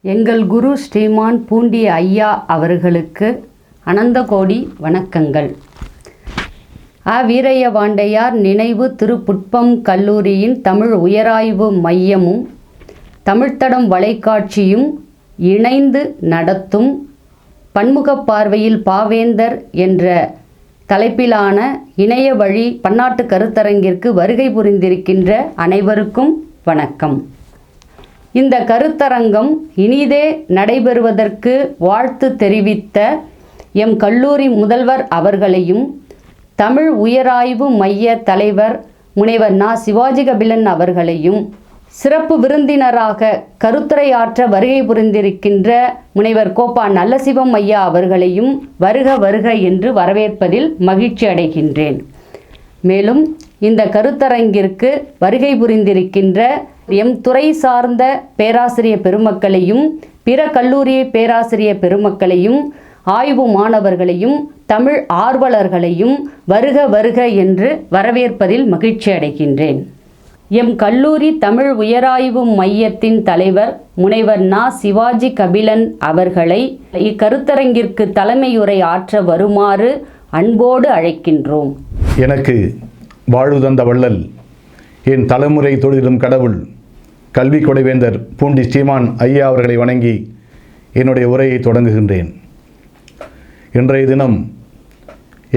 எங்கள் குரு ஸ்ரீமான் பூண்டி ஐயா அவர்களுக்கு அனந்த கோடி வணக்கங்கள். வீரய்ய வாண்டையார் நினைவு திருப்புட்பம் கல்லூரியின் தமிழ் உயராய்வு மையமும் தமிழ்த்தடம் வலைக்காட்சியும் இணைந்து நடத்தும் பன்முகப் பார்வையில் பாவேந்தர் என்ற தலைப்பிலான இணைய வழி பன்னாட்டு கருத்தரங்கிற்கு வருகை புரிந்திருக்கின்ற அனைவருக்கும் வணக்கம். இந்த கருத்தரங்கம் இனிதே நடைபெறுவதற்கு வாழ்த்து தெரிவித்த எம் கல்லூரி முதல்வர் அவர்களையும் தமிழ் உயராய்வு மைய தலைவர் முனைவர் நா. சிவாஜி கபிலன் அவர்களையும் சிறப்பு விருந்தினராக கருத்துரையாற்ற வருகை புரிந்திருக்கின்ற முனைவர் கோப்பா நல்லசிவம் ஐயா அவர்களையும் வருக வருக என்று வரவேற்பதில் மகிழ்ச்சி அடைகின்றேன். மேலும் இந்த கருத்தரங்கிற்கு வருகை புரிந்திருக்கின்ற எம் துறை சார்ந்த பேராசிரிய பெருமக்களையும் பிற கல்லூரி பேராசிரிய பெருமக்களையும் ஆய்வு மாணவர்களையும் தமிழ் ஆர்வலர்களையும் வருக வருக என்று வரவேற்பதில் மகிழ்ச்சி அடைகின்றேன். எம் கல்லூரி தமிழ் உயராய்வு மையத்தின் தலைவர் முனைவர் நா. சிவாஜி கபிலன் அவர்களை இக்கருத்தரங்கிற்கு தலைமையுரை ஆற்ற வருமாறு அன்போடு அழைக்கின்றோம். எனக்கு வாழ்வு தந்த வள்ளல், என் தலைமுறை தொழிலும் கடவுள், கல்வி கொடைவேந்தர் பூண்டி ஸ்ரீமான் ஐயா அவர்களை வணங்கி என்னுடைய உரையை தொடங்குகின்றேன். இன்றைய தினம்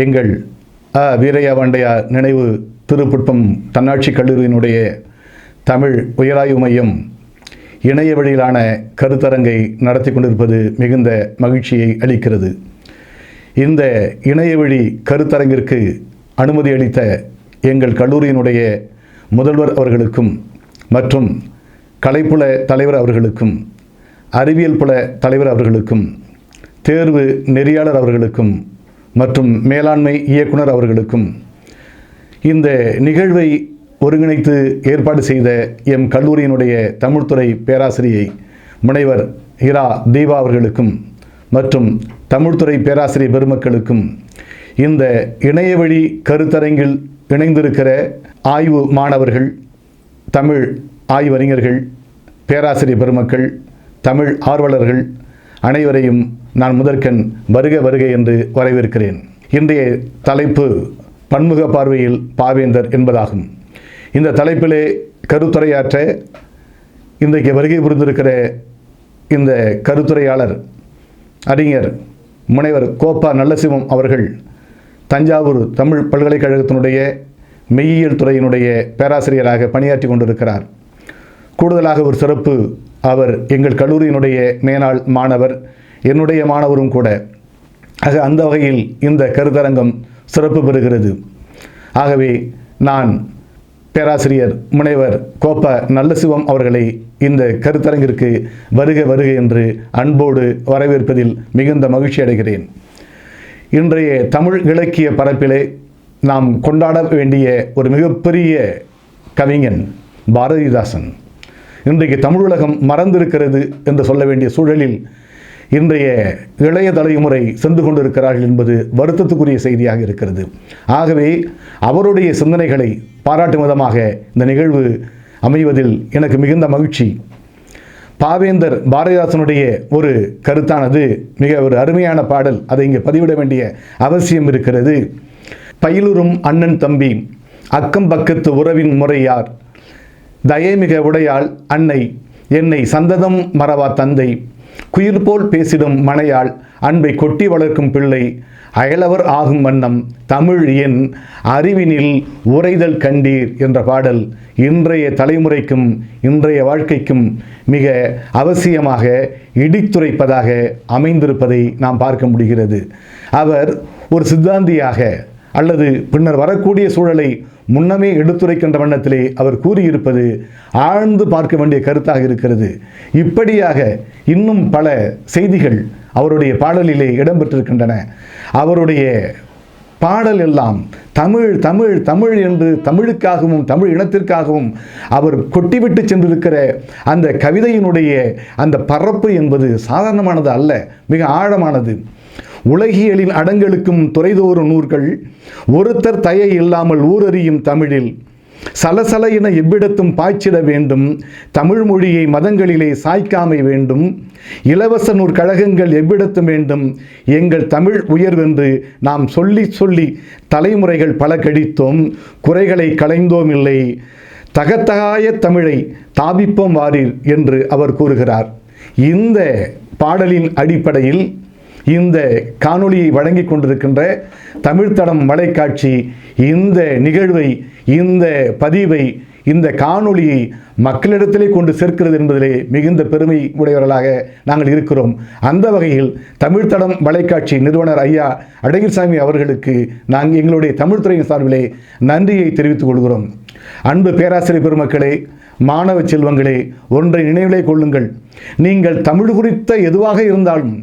எங்கள் வீரய்ய வாண்டையார் நினைவு திருப்புட்பம் தன்னாட்சி கல்லூரியினுடைய தமிழ் உயராய்வு மையம் இணைய வழியிலான கருத்தரங்கை நடத்தி கொண்டிருப்பது மிகுந்த மகிழ்ச்சியை அளிக்கிறது. இந்த இணைய வழி கருத்தரங்கிற்கு அனுமதி அளித்த எங்கள் கல்லூரியினுடைய முதல்வர் அவர்களுக்கும் மற்றும் கலைப்புல தலைவர் அவர்களுக்கும் அறிவியல் புல தலைவர் அவர்களுக்கும் தேர்வு நெறியாளர் அவர்களுக்கும் மற்றும் மேலாண்மை இயக்குனர் அவர்களுக்கும் இந்த நிகழ்வை ஒருங்கிணைத்து ஏற்பாடு செய்த எம் கல்லூரியினுடைய தமிழ்துறை பேராசிரியை முனைவர் இரா தீபா அவர்களுக்கும் மற்றும் தமிழ்துறை பேராசிரியர் பெருமக்களுக்கும் இந்த இணைய வழி கருத்தரங்கில் இணைந்திருக்கிற ஆய்வு மாணவர்கள், தமிழ் ஆய்வறிஞர்கள், பேராசிரியர் பெருமக்கள், தமிழ் ஆர்வலர்கள் அனைவரையும் நான் முதற்கண் வருக வருக என்று வரவேற்கிறேன். இன்றைய தலைப்பு பன்முக பார்வையில் பாவேந்தர் என்பதாகும். இந்த தலைப்பிலே கருத்துரையாற்ற இன்றைக்கு வருகை புரிந்திருக்கிற இந்த கருத்துரையாளர் அறிஞர் முனைவர் கோப்பா நல்லசிவம் அவர்கள் தஞ்சாவூர் தமிழ் பல்கலைக்கழகத்தினுடைய மெய்யியல் துறையினுடைய பேராசிரியராக பணியாற்றி கொண்டிருக்கிறார். கூடுதலாக ஒரு சிறப்பு, அவர் எங்கள் கல்லூரியினுடைய மேனாள் மாணவர், என்னுடைய மாணவரும் கூட. ஆக அந்த வகையில் இந்த கருத்தரங்கம் சிறப்பு பெறுகிறது. ஆகவே நான் பேராசிரியர் முனைவர் கோப்பா நல்லசிவம் அவர்களை இந்த கருத்தரங்கிற்கு வருக வருக என்று அன்போடு வரவேற்பதில் மிகுந்த மகிழ்ச்சி அடைகிறேன். இன்றைய தமிழ் இலக்கிய பரப்பிலே நாம் கொண்டாட வேண்டிய ஒரு மிகப்பெரிய கவிஞன் பாரதிதாசன். இன்றைக்கு தமிழுலகம் மறந்திருக்கிறது என்று சொல்ல வேண்டிய சூழலில் இன்றைய இளைய தலைமுறை சென்று கொண்டிருக்கிறார்கள் என்பது வருத்தத்துக்குரிய செய்தியாக இருக்கிறது. ஆகவே அவருடைய சிந்தனைகளை பாராட்டும் விதமாக இந்த நிகழ்வு அமைவதில் எனக்கு மிகுந்த மகிழ்ச்சி. பாவேந்தர் பாரதிதாசனுடைய ஒரு கருத்தானது மிக ஒரு அருமையான பாடல். அதை இங்கே பதிவிட வேண்டிய அவசியம் இருக்கிறது. பயிலுறும் அண்ணன் தம்பி, அக்கம் பக்கத்து உறவின் முறையார், தயமிக உடையாள் அன்னை, என்னை சந்ததம் மறவா தந்தை, குயில் போல் பேசிடும் மனையாள், அன்பை கொட்டி வளர்க்கும் பிள்ளை, அயலவர் ஆகும் வண்ணம் தமிழ் என் அறிவினில் உரைதல் கண்டீர் என்ற பாடல் இன்றைய தலைமுறைக்கும் இன்றைய வாழ்க்கைக்கும் மிக அவசியமாக இடித்துரைப்பதாக அமைந்திருப்பதை நாம் பார்க்க முடிகிறது. அவர் ஒரு சித்தாந்தியாக அல்லது பின்னர் வரக்கூடிய சூழலை முன்னமே எடுத்துரைக்கின்ற வண்ணத்திலே அவர் கூறியிருப்பது ஆழ்ந்து பார்க்க வேண்டிய கருத்தாக இருக்கிறது. இப்படியாக இன்னும் பல செய்திகள் அவருடைய பாடலிலே இடம்பெற்றிருக்கின்றன. அவருடைய பாடல் எல்லாம் தமிழ் தமிழ் தமிழ் என்று தமிழுக்காகவும் தமிழ் இனத்திற்காகவும் அவர் கொட்டிவிட்டு சென்றிருக்கிற அந்த கவிதையினுடைய அந்த பரப்பு என்பது சாதாரணமானது அல்ல, மிக ஆழமானது. உலகியலின் அடங்களுக்கும் துறைதோறும் நூல்கள் ஒருத்தர் தயை இல்லாமல் ஊரறியும் தமிழில் சலசல என எவ்விடத்தும் பாய்ச்சிட வேண்டும், தமிழ் மொழியை மதங்களிலே சாய்க்காமை வேண்டும், இலவச நூற் கழகங்கள் எவ்விடத்தும் வேண்டும், எங்கள் தமிழ் உயர்வென்று நாம் சொல்லி சொல்லி தலைமுறைகள் பல கழித்தோம், குறைகளை களைந்தோம் இல்லை, தகத்தகாய தமிழை தாபிப்போம் வாரீர் என்று அவர் கூறுகிறார். இந்த பாடலின் அடிப்படையில் இந்த காணொளியை வழங்கி கொண்டிருக்கின்ற தமிழ்த்தடம் மலைக்காட்சி இந்த நிகழ்வை, இந்த பதிவை, இந்த காணொளியை மக்களிடத்திலே கொண்டு சேர்க்கிறது என்பதிலே மிகுந்த பெருமை உடையவர்களாக நாங்கள் இருக்கிறோம். அந்த வகையில் தமிழ்த்தடம் வலைக்காட்சி நிறுவனர் ஐயா அழகிரிசாமி அவர்களுக்கு நாங்கள் எங்களுடைய தமிழ்துறையின் சார்பிலே நன்றியை தெரிவித்துக் கொள்கிறோம். அன்பு பேராசிரியர் பெருமக்களே, மாணவ செல்வங்களே, ஒன்றை நினைவிலே கொள்ளுங்கள். நீங்கள் தமிழ் குறித்த எதுவாக இருந்தாலும்,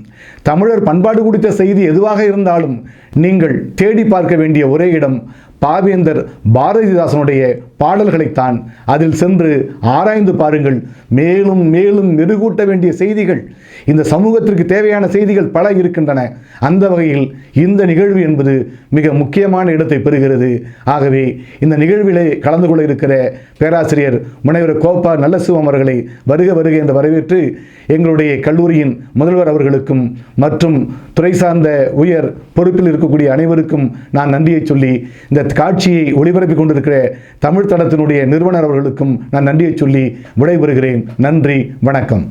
தமிழர் பண்பாடு குறித்த செய்தி எதுவாக இருந்தாலும் நீங்கள் தேடி பார்க்க வேண்டிய ஒரே இடம் பாவேந்தர் பாரதிதாசனுடைய பாடல்களைத்தான். அதில் சென்று ஆராய்ந்து பாருங்கள். மேலும் மேலும் மெருகூட்ட வேண்டிய செய்திகள், இந்த சமூகத்திற்கு தேவையான செய்திகள் பல இருக்கின்றன. அந்த வகையில் இந்த நிகழ்வு என்பது மிக முக்கியமான இடத்தை பெறுகிறது. ஆகவே இந்த நிகழ்விலே கலந்து கொள்ள இருக்கிற பேராசிரியர் முனைவர் கோப்பா நல்லசிவம் அவர்களை வருக வருக என்று வரவேற்று, எங்களுடைய கல்லூரியின் முதல்வர் அவர்களுக்கும் மற்றும் துறை சார்ந்த உயர் பொறுப்பில் இருக்கக்கூடிய அனைவருக்கும் நான் நன்றியை சொல்லி, இந்த காட்சியை ஒளிபரப்பிக் கொண்டிருக்கிற தமிழ் தளத்தினுடைய நிறுவனர் அவர்களுக்கும் நான் நன்றியை சொல்லி விடைபெறுகிறேன். நன்றி, வணக்கம்.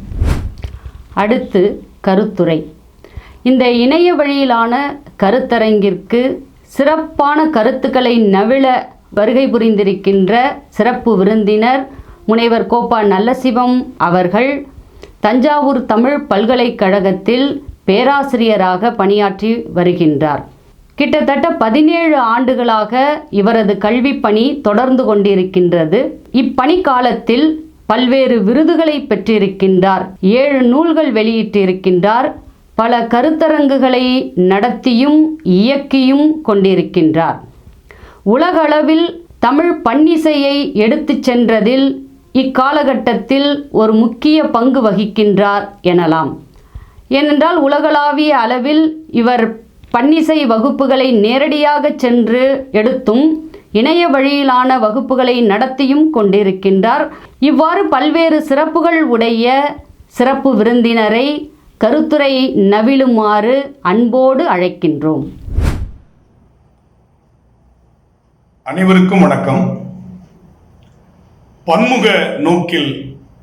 அடுத்து கருத்துரை. இந்த இணைய வழியிலான கருத்தரங்கிற்கு சிறப்பான கருத்துக்களை நவிழ வருகை புரிந்திருக்கின்ற சிறப்பு விருந்தினர் முனைவர் கோப்பா நல்லசிவம் அவர்கள் தஞ்சாவூர் தமிழ் பல்கலைக்கழகத்தில் பேராசிரியராக பணியாற்றி வருகின்றார். கிட்டத்தட்ட 17 ஆண்டுகளாக இவரது கல்வி பணி தொடர்ந்து கொண்டிருக்கின்றது. இப்பணி காலத்தில் பல்வேறு விருதுகளை பெற்றிருக்கின்றார். 7 நூல்கள் வெளியிட்டிருக்கின்றார். பல கருத்தரங்குகளை நடத்தியும் இயக்கியும் கொண்டிருக்கின்றார். உலகளவில் தமிழ் பன்னிசையை எடுத்துச் சென்றதில் இக்காலகட்டத்தில் ஒரு முக்கிய பங்கு வகிக்கின்றார் எனலாம். ஏனென்றால் உலகளாவிய அளவில் இவர் பன்னிசை வகுப்புகளை நேரடியாக சென்று எடுத்தும் இணைய வழியிலான வகுப்புகளை நடத்தியும் கொண்டிருக்கின்றார். இவ்வாறு பல்வேறு சிறப்புகள் உடைய சிறப்பு விருந்தினரை கருத்துரை நவிழுமாறு அன்போடு அழைக்கின்றோம். அனைவருக்கும் வணக்கம். பன்முக நோக்கில்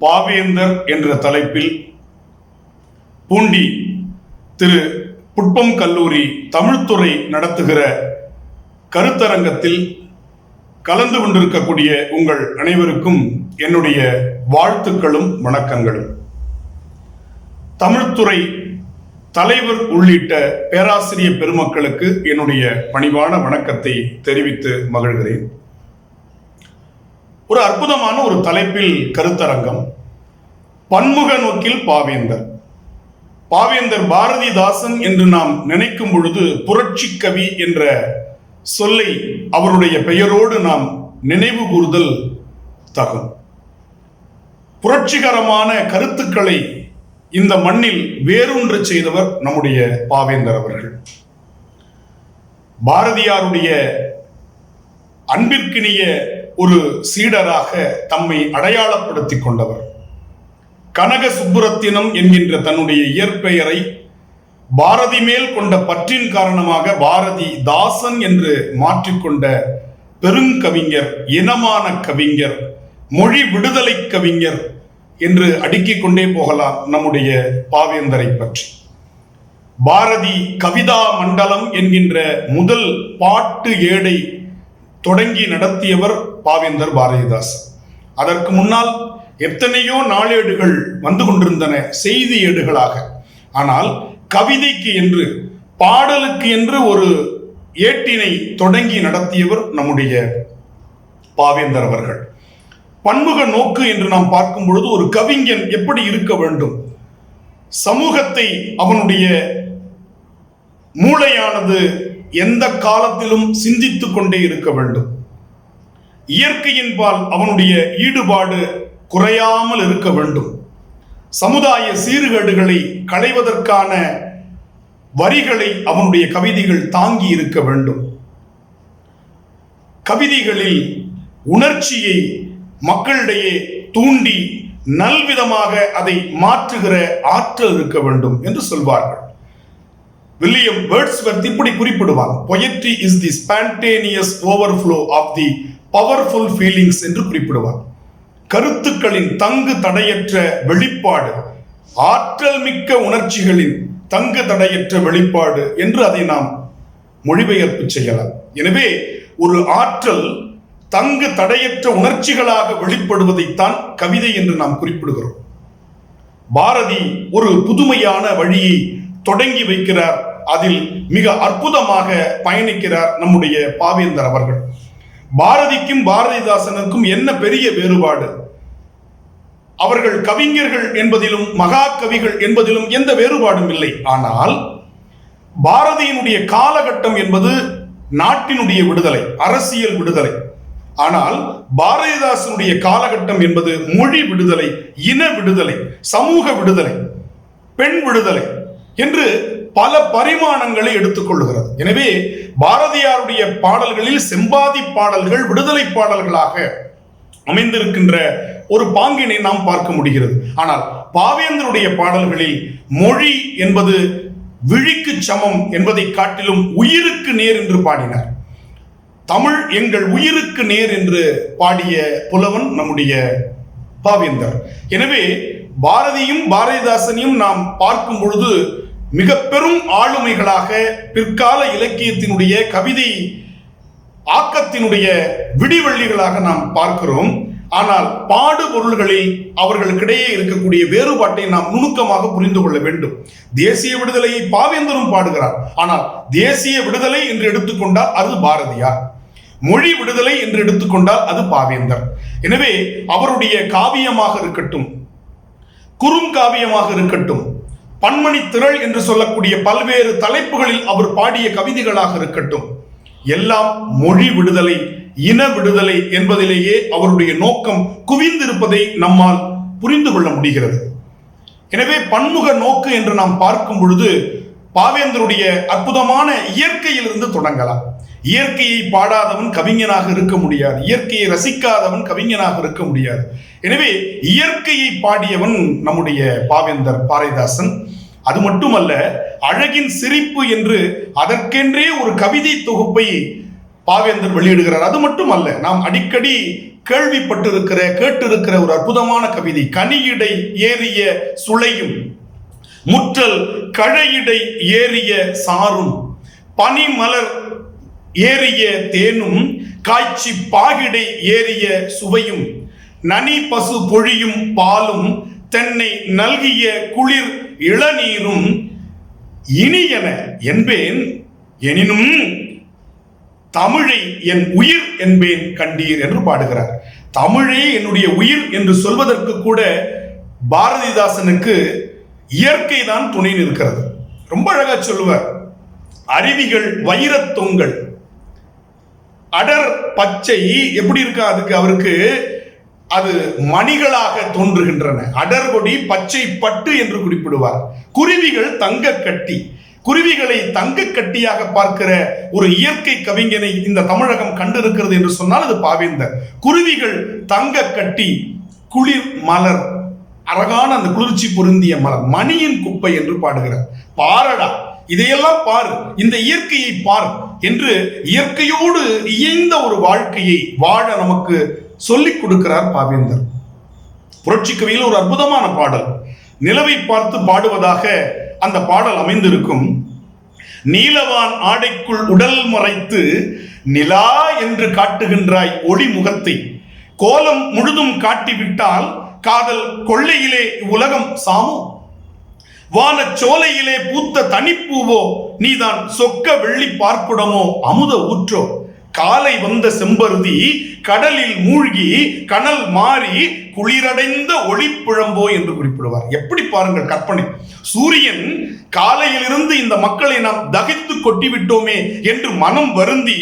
பாவேந்தர் என்ற தலைப்பில் பூண்டி திரு புட்பம் கல்லூரி தமிழ்துறை நடத்துகிற கருத்தரங்கத்தில் கலந்து கொண்டிருக்கக்கூடிய உங்கள் அனைவருக்கும் என்னுடைய வாழ்த்துக்களும் வணக்கங்களும். தமிழ்துறை தலைவர் உள்ளிட்ட பேராசிரியர் பெருமக்களுக்கு என்னுடைய பணிவான வணக்கத்தை தெரிவித்து மகிழ்கிறேன். ஒரு அற்புதமான ஒரு தலைப்பில் கருத்தரங்கம். பன்முக நோக்கில் பாவேந்தர். பாவேந்தர் பாரதிதாசன் என்று நாம் நினைக்கும் பொழுது புரட்சி கவி என்ற சொல்லை அவருடைய பெயரோடு நாம் நினைவு கூறுதல் தகும். புரட்சிகரமான கருத்துக்களை இந்த மண்ணில் வேரூன்ற செய்தவர் நம்முடைய பாவேந்தர் அவர்கள். பாரதியாருடைய அன்பிற்கினிய ஒரு சீடராக தம்மை அடையாளப்படுத்திக் கொண்டவர். கனக சுப்புரத்தினம் என்கின்ற தன்னுடைய இயற்பெயரை பாரதி மேல் கொண்ட பற்றின் காரணமாக பாரதி தாசன் என்று மாற்றிக்கொண்ட பெருங்கவிஞர், இனமான கவிஞர், மொழி விடுதலை கவிஞர் என்று அடுக்கிக் கொண்டே போகலாம் நம்முடைய பாவேந்தரை பற்றி. பாரதி கவிதா மண்டலம் என்கின்ற முதல் பாட்டு ஏடை தொடங்கி நடத்தியவர் பாவேந்தர் பாரதிதாசன். அதற்கு முன்னால் எத்தனையோ நாளேடுகள் வந்து கொண்டிருந்தன, செய்தி ஏடுகளாக. ஆனால் கவிதைக்கு என்று, பாடலுக்கு என்று ஒரு ஏட்டினை தொடங்கி நடத்தியவர் நம்முடைய பாவேந்தர் அவர்கள். பன்முக நோக்கு என்று நாம் பார்க்கும் பொழுது ஒரு கவிஞன் எப்படி இருக்க வேண்டும்? சமூகத்தை அவனுடைய மூளையானது எந்த காலத்திலும் சிந்தித்துக் கொண்டே இருக்க வேண்டும். இயற்கையின் பால் அவனுடைய ஈடுபாடு குறையாமல் இருக்க வேண்டும். சமுதாய சீர்கேடுகளை களைவதற்கான வரிகளை அவனுடைய கவிதைகள் தாங்கி இருக்க வேண்டும். கவிதைகளில் உணர்ச்சியை மக்களிடையே தூண்டி நல்விதமாக அதை மாற்றுகிற ஆற்றல் இருக்க வேண்டும் என்று சொல்வார்கள். வில்லியம் வேர்ட்ஸ்வர்த் இப்படி குறிப்பிடுவார், poetry is the spontaneous overflow of the powerful feelings என்று குறிப்பிடுவார். கருத்துக்களின் தங்கு தடையற்ற வெளிப்பாடு, ஆற்றல் மிக்க உணர்ச்சிகளின் தங்கு தடையற்ற வெளிப்பாடு என்று அதை நாம் மொழிபெயர்ப்பு செய்யலாம். எனவே ஒரு ஆற்றல் தங்கு தடையற்ற உணர்ச்சிகளாக வெளிப்படுவதைத்தான் கவிதை என்று நாம் குறிப்பிடுகிறோம். பாரதி ஒரு புதுமையான வழியை தொடங்கி வைக்கிறார், அதில் மிக அற்புதமாக பயணிக்கிறார் நம்முடைய பாவேந்தர் அவர்கள். பாரதிக்கும் பாரதிதாசனுக்கும் என்ன பெரிய வேறுபாடு? அவர்கள் கவிஞர்கள் என்பதிலும் மகா கவிகள் என்பதிலும் எந்த வேறுபாடும் இல்லை. ஆனால் பாரதியினுடைய காலகட்டம் என்பது நாட்டினுடைய விடுதலை, அரசியல் விடுதலை. ஆனால் பாரதிதாசனுடைய காலகட்டம் என்பது மொழி விடுதலை, இன விடுதலை, சமூக விடுதலை, பெண் விடுதலை என்று பல பரிமாணங்களை எடுத்துக்கொள்கிறது. எனவே பாரதியாருடைய பாடல்களில் செம்பாதி பாடல்கள் விடுதலை பாடல்களாக அமைந்திருக்கின்ற ஒரு பாங்கினை நாம் பார்க்க முடிகிறது. ஆனால் பாவேந்தருடைய பாடல்களில் மொழி என்பது விழிக்கு சமம் என்பதை காட்டிலும் உயிருக்கு நேர் என்று பாடினார். தமிழ் எங்கள் உயிருக்கு நேர் என்று பாடிய புலவன் நம்முடைய பாவேந்தர். எனவே பாரதியும் பாரதிதாசனையும் நாம் பார்க்கும் பொழுது மிக பெரும் ஆளுமைகளாக பிற்கால இலக்கியத்தினுடைய கவிதை ஆக்கத்தினுடைய விடிவெள்ளிகளாக நாம் பார்க்கிறோம். ஆனால் பாடுபொருள்களில் அவர்களுக்கிடையே இருக்கக்கூடிய வேறுபாட்டை நாம் நுணுக்கமாக புரிந்து கொள்ள வேண்டும். தேசிய விடுதலையை பாவேந்தரும் பாடுகிறார். ஆனால் தேசிய விடுதலை என்று எடுத்துக்கொண்டால் அது பாரதியார், மொழி விடுதலை என்று எடுத்துக்கொண்டால் அது பாவேந்தர். எனவே அவருடைய காவியமாக இருக்கட்டும், குறுங்காவியமாக இருக்கட்டும், பன்மணி திரள் என்று சொல்லக்கூடிய பல்வேறு தலைப்புகளில் அவர் பாடிய கவிதைகளாக இருக்கட்டும், எல்லாம் மொழி விடுதலை, இன விடுதலை என்பதிலேயே அவருடைய நோக்கம் குவிந்திருப்பதை நம்மால் புரிந்து கொள்ள முடிகிறது. எனவே பன்முக நோக்கு என்று நாம் பார்க்கும் பொழுது பாவேந்தருடைய அற்புதமான இயற்கையிலிருந்து தொடங்கலாம். இயற்கையை பாடாதவன் கவிஞனாக இருக்க முடியாது, இயற்கையை ரசிக்காதவன் கவிஞனாக இருக்க முடியாது. எனவே இயற்கையை பாடியவன் நம்முடைய பாவேந்தர் பாரதிதாசன். அது மட்டுமல்ல, அழகின் சிரிப்பு என்று அதற்கென்றே ஒரு கவிதை தொகுப்பை பாவேந்தர் வெளியிடுகிறார். அது மட்டுமல்ல, நாம் அடிக்கடி கேள்விப்பட்டிருக்கிற கேட்டிருக்கிற ஒரு அற்புதமான கவிதை, கனியிடை ஏறிய சுளையும் முற்றல் கழையிடை ஏறிய சாரும் பனிமலர் ஏறிய தேனும் காய்ச்சி பாகிடை ஏறிய சுவையும் நனி பசு பொழியும் பாலும் தென்னை நல்கிய குளிர் இளநீரும் இனியன என்பேன், எனினும் தமிழை என் உயிர் என்பேன் கண்டீர் என்று பாடுகிறார். தமிழே என்னுடைய உயிர் என்று சொல்வதற்கு கூட பாரதிதாசனுக்கு இயற்கை தான் துணை நிற்கிறது. ரொம்ப அழகா சொல்லுவார், அருவிகள் வைரத்தொங்கல், அடர் பச்சை எப்படி இருக்கா, அதுக்கு அவருக்கு அது மணிகளாக தோன்றுகின்றன. அடர்கொடி பச்சை பட்டு என்று குறிப்பிடுவார். குருவிகள் தங்க கட்டி, குருவிகளை தங்க கட்டியாக பார்க்கிற ஒரு இயற்கை கவிஞனை இந்த தமிழகம் கண்டிருக்கிறது என்று சொன்னால் அது பாவேந்தர். குருவிகள் தங்க கட்டி, குளிர் மலர், அழகான அந்த குளிர்ச்சி பொருந்திய மலர், மணியின் குப்பை என்று பாடுகிறார். பாரடா, இதையெல்லாம் பார், இந்த இயற்கையை பார் என்று இயற்கையோடு இயைந்த ஒரு வாழ்க்கையை வாழ நமக்கு சொல்லிக் கொடுக்கிறார் பாவேந்தர். புரட்சி கவியில் ஒரு அற்புதமான பாடல், நிலவை பார்த்து பாடுவதாக அந்த பாடல் அமைந்திருக்கும். நீலவான் ஆடைக்குள் உடல் மறைத்து நிலா என்று காட்டுகின்றாய் ஒளி முகத்தை, கோலம் முழுதும் காட்டிவிட்டால் காதல் கொள்ளையிலே உலகம் சாமோ, வான சோலையிலே பூத்த தனிப்பூவோ நீதான் சொக்க வெள்ளி பார்க்குடமோ அமுத ஊற்றோ, காலை வந்த செம்பருதி கடலில் மூழ்கி கனல் மாறி குளிரடைந்த ஒளிப்புழம்போ என்று குறிப்பிடுவார். எப்படி பாருங்கள் கற்பனை. சூரியன் காலையிலிருந்து இந்த மக்களை நாம் தகித்து கொட்டிவிட்டோமே என்று மனம் வருந்தி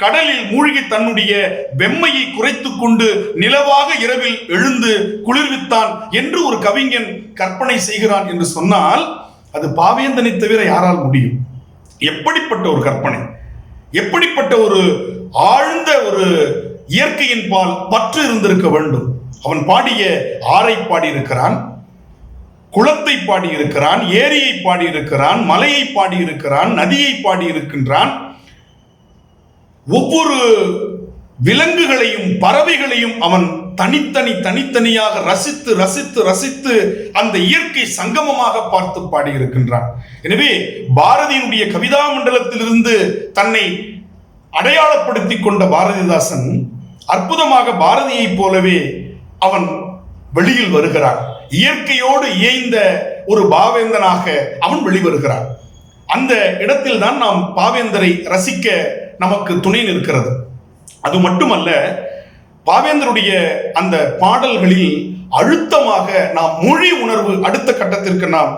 கடலில் மூழ்கி தன்னுடைய வெம்மையை குறைத்துக் கொண்டு நிலவாக இரவில் எழுந்து குளிர்வித்தான் என்று ஒரு கவிஞன் கற்பனை செய்கிறான் என்று சொன்னால் அது பாவேந்தனை தவிர யாரால் முடியும்? எப்படிப்பட்ட ஒரு கற்பனை, எப்படிப்பட்ட ஒரு ஆழ்ந்த ஒரு இயற்கையின் பால் பற்று இருந்திருக்க வேண்டும். அவன் பாடிய ஆறை பாடியிருக்கிறான், குளத்தை பாடியிருக்கிறான், ஏரியை பாடியிருக்கிறான், மலையை பாடியிருக்கிறான், நதியை பாடியிருக்கின்றான். ஒவ்வொரு விலங்குகளையும் பறவைகளையும் அவன் தனித்தனியாக ரசித்து ரசித்து ரசித்து அந்த இயற்கை சங்கமமாக பார்த்து பாடியிருக்கின்றான். எனவே பாரதியினுடைய கவிதா மண்டலத்திலிருந்து தன்னை அடையாளப்படுத்திக் கொண்ட பாரதிதாசன் அற்புதமாக பாரதியைப் போலவே அவன் வெளியில் வருகிறான். இயற்கையோடு இயைந்த ஒரு பாவேந்தனாக அவன் வெளிவருகிறான். அந்த இடத்தில் தான் நாம் பாவேந்தரை ரசிக்க நமக்கு துணை நிற்கிறது. அது மட்டுமல்ல, பாவேந்தருடைய அந்த பாடல்களில் அழுத்தமாக நாம் மொழி உணர்வு அடுத்த கட்டத்திற்கு நாம்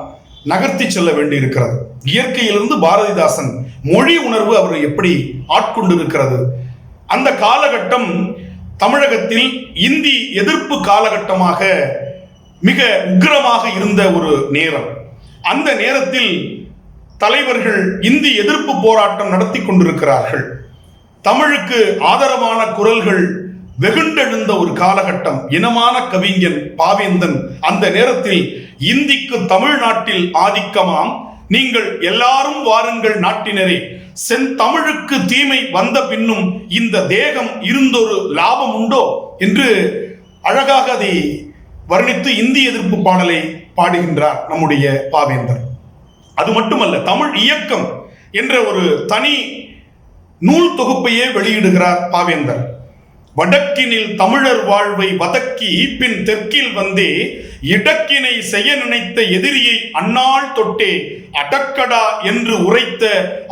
நகர்த்தி செல்ல வேண்டியிருக்கிறது. இயற்கையிலிருந்து பாரதிதாசன் மொழி உணர்வு அவர் எப்படி ஆட்கொண்டிருக்கிறது. அந்த காலகட்டம் தமிழகத்தில் இந்தி எதிர்ப்பு காலகட்டமாக மிக உக்கிரமாக இருந்த ஒரு நேரம். அந்த நேரத்தில் தலைவர்கள் இந்தி எதிர்ப்பு போராட்டம் நடத்தி கொண்டிருக்கிறார்கள். தமிழுக்கு ஆதரவான குரல்கள் வெகுண்டெழுந்த ஒரு காலகட்டம். இனமான கவிஞன் பாவேந்தன் அந்த நேரத்தில் இந்திக்கு தமிழ்நாட்டில் ஆதிக்கமாம், நீங்கள் எல்லாரும் வாருங்கள் நாட்டினரே, செந்தமிழுக்கு தீமை வந்த பின்னும் இந்த தேகம் இருந்தொரு லாபம் உண்டோ என்று அழகாக அதை வர்ணித்து இந்தி எதிர்ப்பு பாடலை பாடுகின்றார் நம்முடைய பாவேந்தர். அது மட்டுமல்ல, தமிழ் இயக்கம் என்ற ஒரு தனி நூல் தொகுப்பையே வெளியிடுகிறார் பாவேந்தர். வடக்கினில் தமிழர் வாழ்வை வதக்கி பின் தெற்கில் வந்தே இடக்கினை செய்ய நினைத்த எதிரியை அந்நாள் தொட்டே அடக்கடா என்று உரைத்த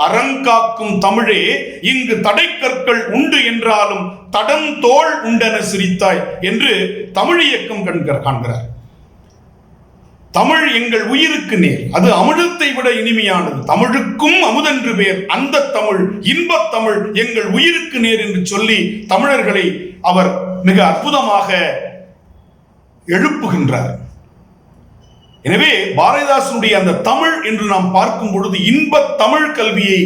அறங்காக்கும் தமிழே, இங்கு தடைக்கற்கள் உண்டு என்றாலும் தடம் தோள் உண்டென சிரித்தாய் என்று தமிழ் இயக்கம் காண்கிறார். தமிழ் எங்கள் உயிருக்கு நேர், அது அமிர்தத்தை விட இனிமையானது, தமிழுக்கும் அமுதென்று பேர், அந்த தமிழ் இன்பத் தமிழ் எங்கள் உயிருக்கு நேர் என்று சொல்லி தமிழர்களை அவர் மிக அற்புதமாக எழுப்புகின்றார். எனவே பாரதிதாசனுடைய அந்த தமிழ் என்று நாம் பார்க்கும் பொழுது இன்பத் தமிழ் கல்வியை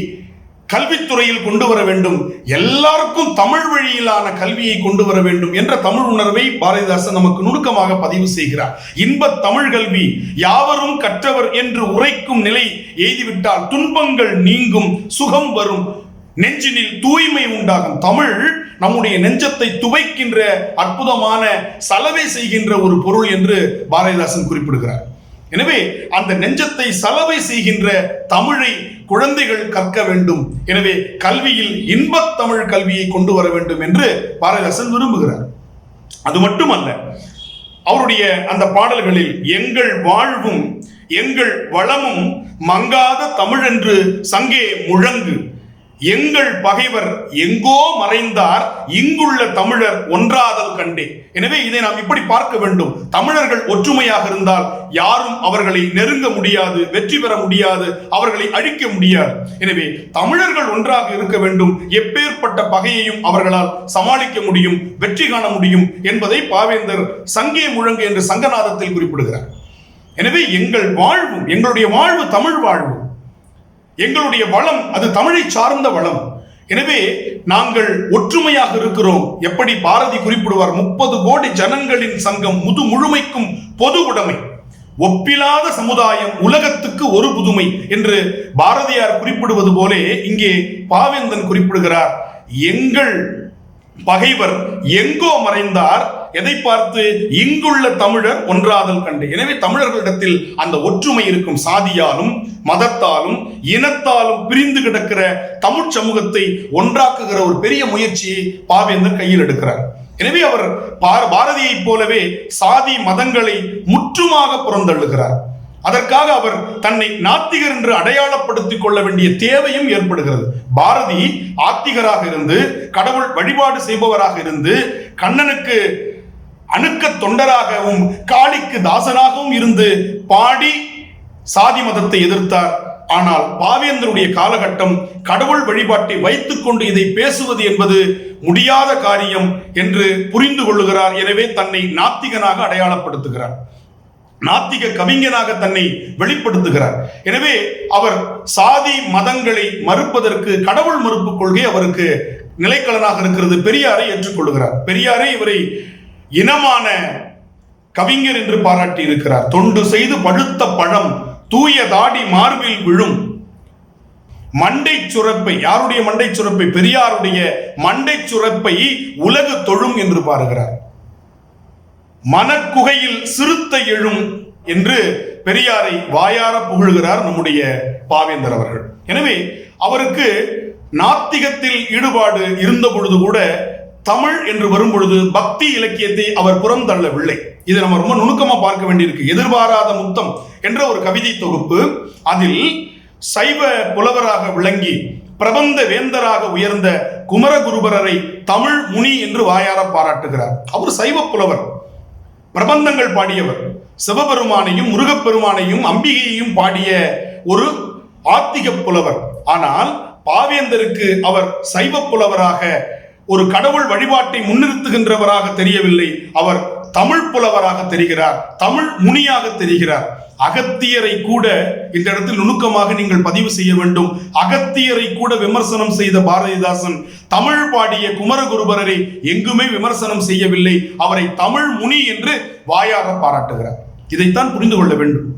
கல்வித்துறையில் கொண்டு வர வேண்டும், எல்லாருக்கும் தமிழ் வழியிலான கல்வியை கொண்டு வர வேண்டும் என்ற தமிழ் உணர்வை பாரதிதாசன் நமக்கு நுணுக்கமாக பதிவு செய்கிறார். இன்பத் தமிழ் கல்வி யாவரும் கற்றவர் என்று உரைக்கும் நிலை எய்துவிட்டால் துன்பங்கள் நீங்கும், சுகம் வரும், நெஞ்சினில் தூய்மை உண்டாகும். தமிழ் நம்முடைய நெஞ்சத்தை துவைக்கின்ற அற்புதமான சலவை செய்கின்ற ஒரு பொருள் என்று பாரதிதாசன் குறிப்பிடுகிறார். எனவே அந்த நெஞ்சத்தை சலவை செய்கின்ற தமிழை குழந்தைகள் கற்க வேண்டும். எனவே கல்வியில் இன்பத் தமிழ் கல்வியை கொண்டு வர வேண்டும் என்று பாரதிதாசன் விரும்புகிறார். அது மட்டுமல்ல, அவருடைய அந்த பாடல்களில் எங்கள் வாழ்வும் எங்கள் வளமும் மங்காத தமிழ் என்று சங்கே முழங்கு, எங்கள் பகைவர் எங்கோ மறைந்தார் இங்குள்ள தமிழர் ஒன்றாதல் கண்டே. எனவே இதை நாம் இப்படி பார்க்க வேண்டும். தமிழர்கள் ஒற்றுமையாக இருந்தால் யாரும் அவர்களை நெருங்க முடியாது, வெற்றி பெற முடியாது, அவர்களை அழிக்க முடியாது. எனவே தமிழர்கள் ஒன்றாக இருக்க வேண்டும், எப்பேற்பட்ட பகையையும் அவர்களால் சமாளிக்க முடியும், வெற்றி காண முடியும் என்பதை பாவேந்தர் சங்கே முழங்கு என்று சங்கநாதத்தில் குறிப்பிடுகிறார். எனவே எங்கள் வாழ்வும், எங்களுடைய வாழ்வு தமிழ் வாழ்வு, எங்களுடைய வளம் அது தமிழை சார்ந்த வளம். எனவே நாங்கள் ஒற்றுமையாக இருக்கிறோம். எப்படி பாரதி குறிப்பிடுவார், 30 கோடி ஜனங்களின் சங்கம் முழுமைக்கும் பொது உடைமை, ஒப்பிலாத சமுதாயம் உலகத்துக்கு ஒரு புதுமை என்று பாரதியார் குறிப்பிடுவது போலே இங்கே பாவேந்தன் குறிப்பிடுகிறார். எங்கள் பகைவர் எங்கோ மறைந்தார், எதை பார்த்து, இங்குள்ள தமிழர் ஒன்றாதல் கண்டு. எனவே தமிழர்களிடத்தில் அந்த ஒற்றுமை இருக்கும். சாதியாலும் மதத்தாலும் இனத்தாலும் பிரிந்து கிடக்கிற தமிழ் சமூகத்தை ஒன்றாக்குகிற ஒரு பெரிய முயற்சியை பாவேந்தர் கையில் எடுக்கிறார். எனவே அவர் பாரதியைப் போலவே சாதி மதங்களை முற்றுமாக புறந்தள்ளுகிறார். அதற்காக அவர் தன்னை நாத்திகர் என்று அடையாளப்படுத்திக் கொள்ள வேண்டிய தேவையும் ஏற்படுகிறது. பாரதி ஆத்திகராக இருந்து, கடவுள் வழிபாடு செய்பவராக இருந்து, கண்ணனுக்கு அணுக்க தொண்டராகவும் காளிக்கு தாசனாகவும் இருந்து பாடி சாதி மதத்தை எதிர்த்தார். ஆனால் பாவேந்தருடைய காலகட்டம் கடவுள் வழிபாட்டை வைத்துக் கொண்டு இதை பேசுவது என்பது முடியாத காரியம் என்று புரிந்து கொள்ளுகிறார். எனவே தன்னை நாத்திகனாக அடையாளப்படுத்துகிறார், நாத்திக கவிஞனாக தன்னை வெளிப்படுத்துகிறார். எனவே அவர் சாதி மதங்களை மறுப்பதற்கு கடவுள் மறுப்பு கொள்கை அவருக்கு நிலைக்களனாக இருக்கிறது. பெரியாரை ஏற்றுக்கொள்கிறார். பெரியாரே இவரை இனமான கவிஞர் என்று பாராட்டி இருக்கிறார். தொண்டு செய்து பழுத்த பழம் தூய தாடி மார்பில் விழும் மண்டை சுரப்பை, யாருடைய மண்டை சுரப்பை? பெரியாருடைய மண்டை சுரப்பை உலகு தொழும் என்று பாருகிறார். மனக்குகையில் சிறுத்தை எழும் என்று பெரியாரை வாயார புகழ்கிறார் நம்முடைய பாவேந்தர் அவர்கள். எனவே அவருக்கு நாத்திகத்தில் ஈடுபாடு இருந்த பொழுது கூட தமிழ் என்று வரும் பொழுது பக்தி இலக்கியத்தை அவர் புறம் தள்ளவில்லை. இதை நம்ம ரொம்ப நுணுக்கமா பார்க்க வேண்டியிருக்கு. எதிர்பாராத முத்தம் என்ற ஒரு கவிதை தொகுப்பு, அதில் சைவ புலவராக விளங்கி பிரபந்த வேந்தராக உயர்ந்த குமரகுருபரரை தமிழ் முனி என்று வாயார பாராட்டுகிறார். அவர் சைவ புலவர், பிரபந்தங்கள் பாடியவர், சிவபெருமானையும் முருகப்பெருமானையும் அம்பிகையையும் பாடிய ஒரு ஆத்திக புலவர். ஆனால் பாவேந்தருக்கு அவர் சைவ புலவராக, ஒரு கடவுள் வழிபாட்டை முன்னிறுத்துகின்றவராக தெரியவில்லை. அவர் தமிழ் புலவராக தெரிகிறார், தமிழ் முனியாக தெரிகிறார். அகத்தியரை கூட இந்த இடத்தில் நுணுக்கமாக நீங்கள் பதிவு செய்ய வேண்டும். அகத்தியரை கூட விமர்சனம் செய்த பாரதிதாசன் தமிழ் பாடிய குமரகுருபரரை எங்குமே விமர்சனம் செய்யவில்லை. அவரை தமிழ் முனி என்று வாயார பாராட்டுகிறார். இதைத்தான் புரிந்து கொள்ள வேண்டும்.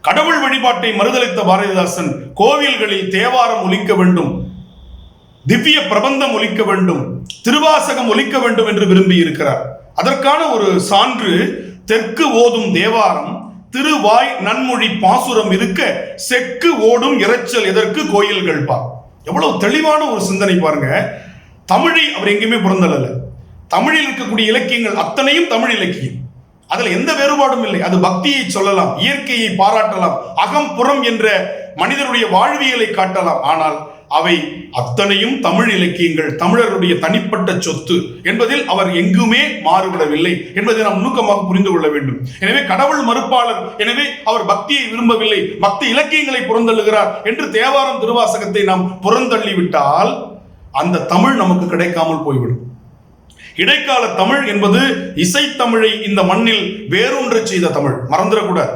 கடவுள் வழிபாட்டை மறுதலித்த பாரதிதாசன் கோவில்களில் தேவாரம் ஒலிக்க வேண்டும், திவ்ய பிரபந்தம் ஒலிக்க வேண்டும், திருவாசகம் ஒலிக்க வேண்டும் என்று விரும்பி இருக்கிறார். அதற்கான ஒரு சான்று தெற்கு ஓதும் தேவாரம் திருவாய் நன்மொழி பாசுரம் இருக்க செக்கு ஓடும் இரைச்சல் எதற்கு கோயில்கள் பா. எவ்வளவு தெளிவான ஒரு சிந்தனை பாருங்க. தமிழை அவர் எங்கேயுமே புறந்தல்ல. தமிழில் இருக்கக்கூடிய இலக்கியங்கள் அத்தனையும் தமிழ் இலக்கியம், அதுல எந்த வேறுபாடும் இல்லை. அது பக்தியை சொல்லலாம், இயற்கையை பாராட்டலாம், அகம் புறம் என்ற மனிதனுடைய வாழ்வியலை காட்டலாம். ஆனால் அவை அத்தனையும் தமிழ் இலக்கியங்கள், தமிழருடைய தனிப்பட்ட சொத்து என்பதில் அவர் எங்குமே மாறுபடவில்லை என்பதை நாம் நுணுக்கமாக புரிந்து கொள்ள வேண்டும். எனவே கடவுள் மறுப்பாளர், எனவே அவர் பக்தியை விரும்பவில்லை, பக்தி இலக்கியங்களை புறந்தள்ளுகிறார் என்று தேவாரம் திருவாசகத்தை நாம் புறந்தள்ளிவிட்டால் அந்த தமிழ் நமக்கு கிடைக்காமல் போய்விடும். இடைக்கால தமிழ் என்பது இசைத்தமிழை இந்த மண்ணில் வேரூன்ற செய்த தமிழ், மறந்துடக்கூடாது.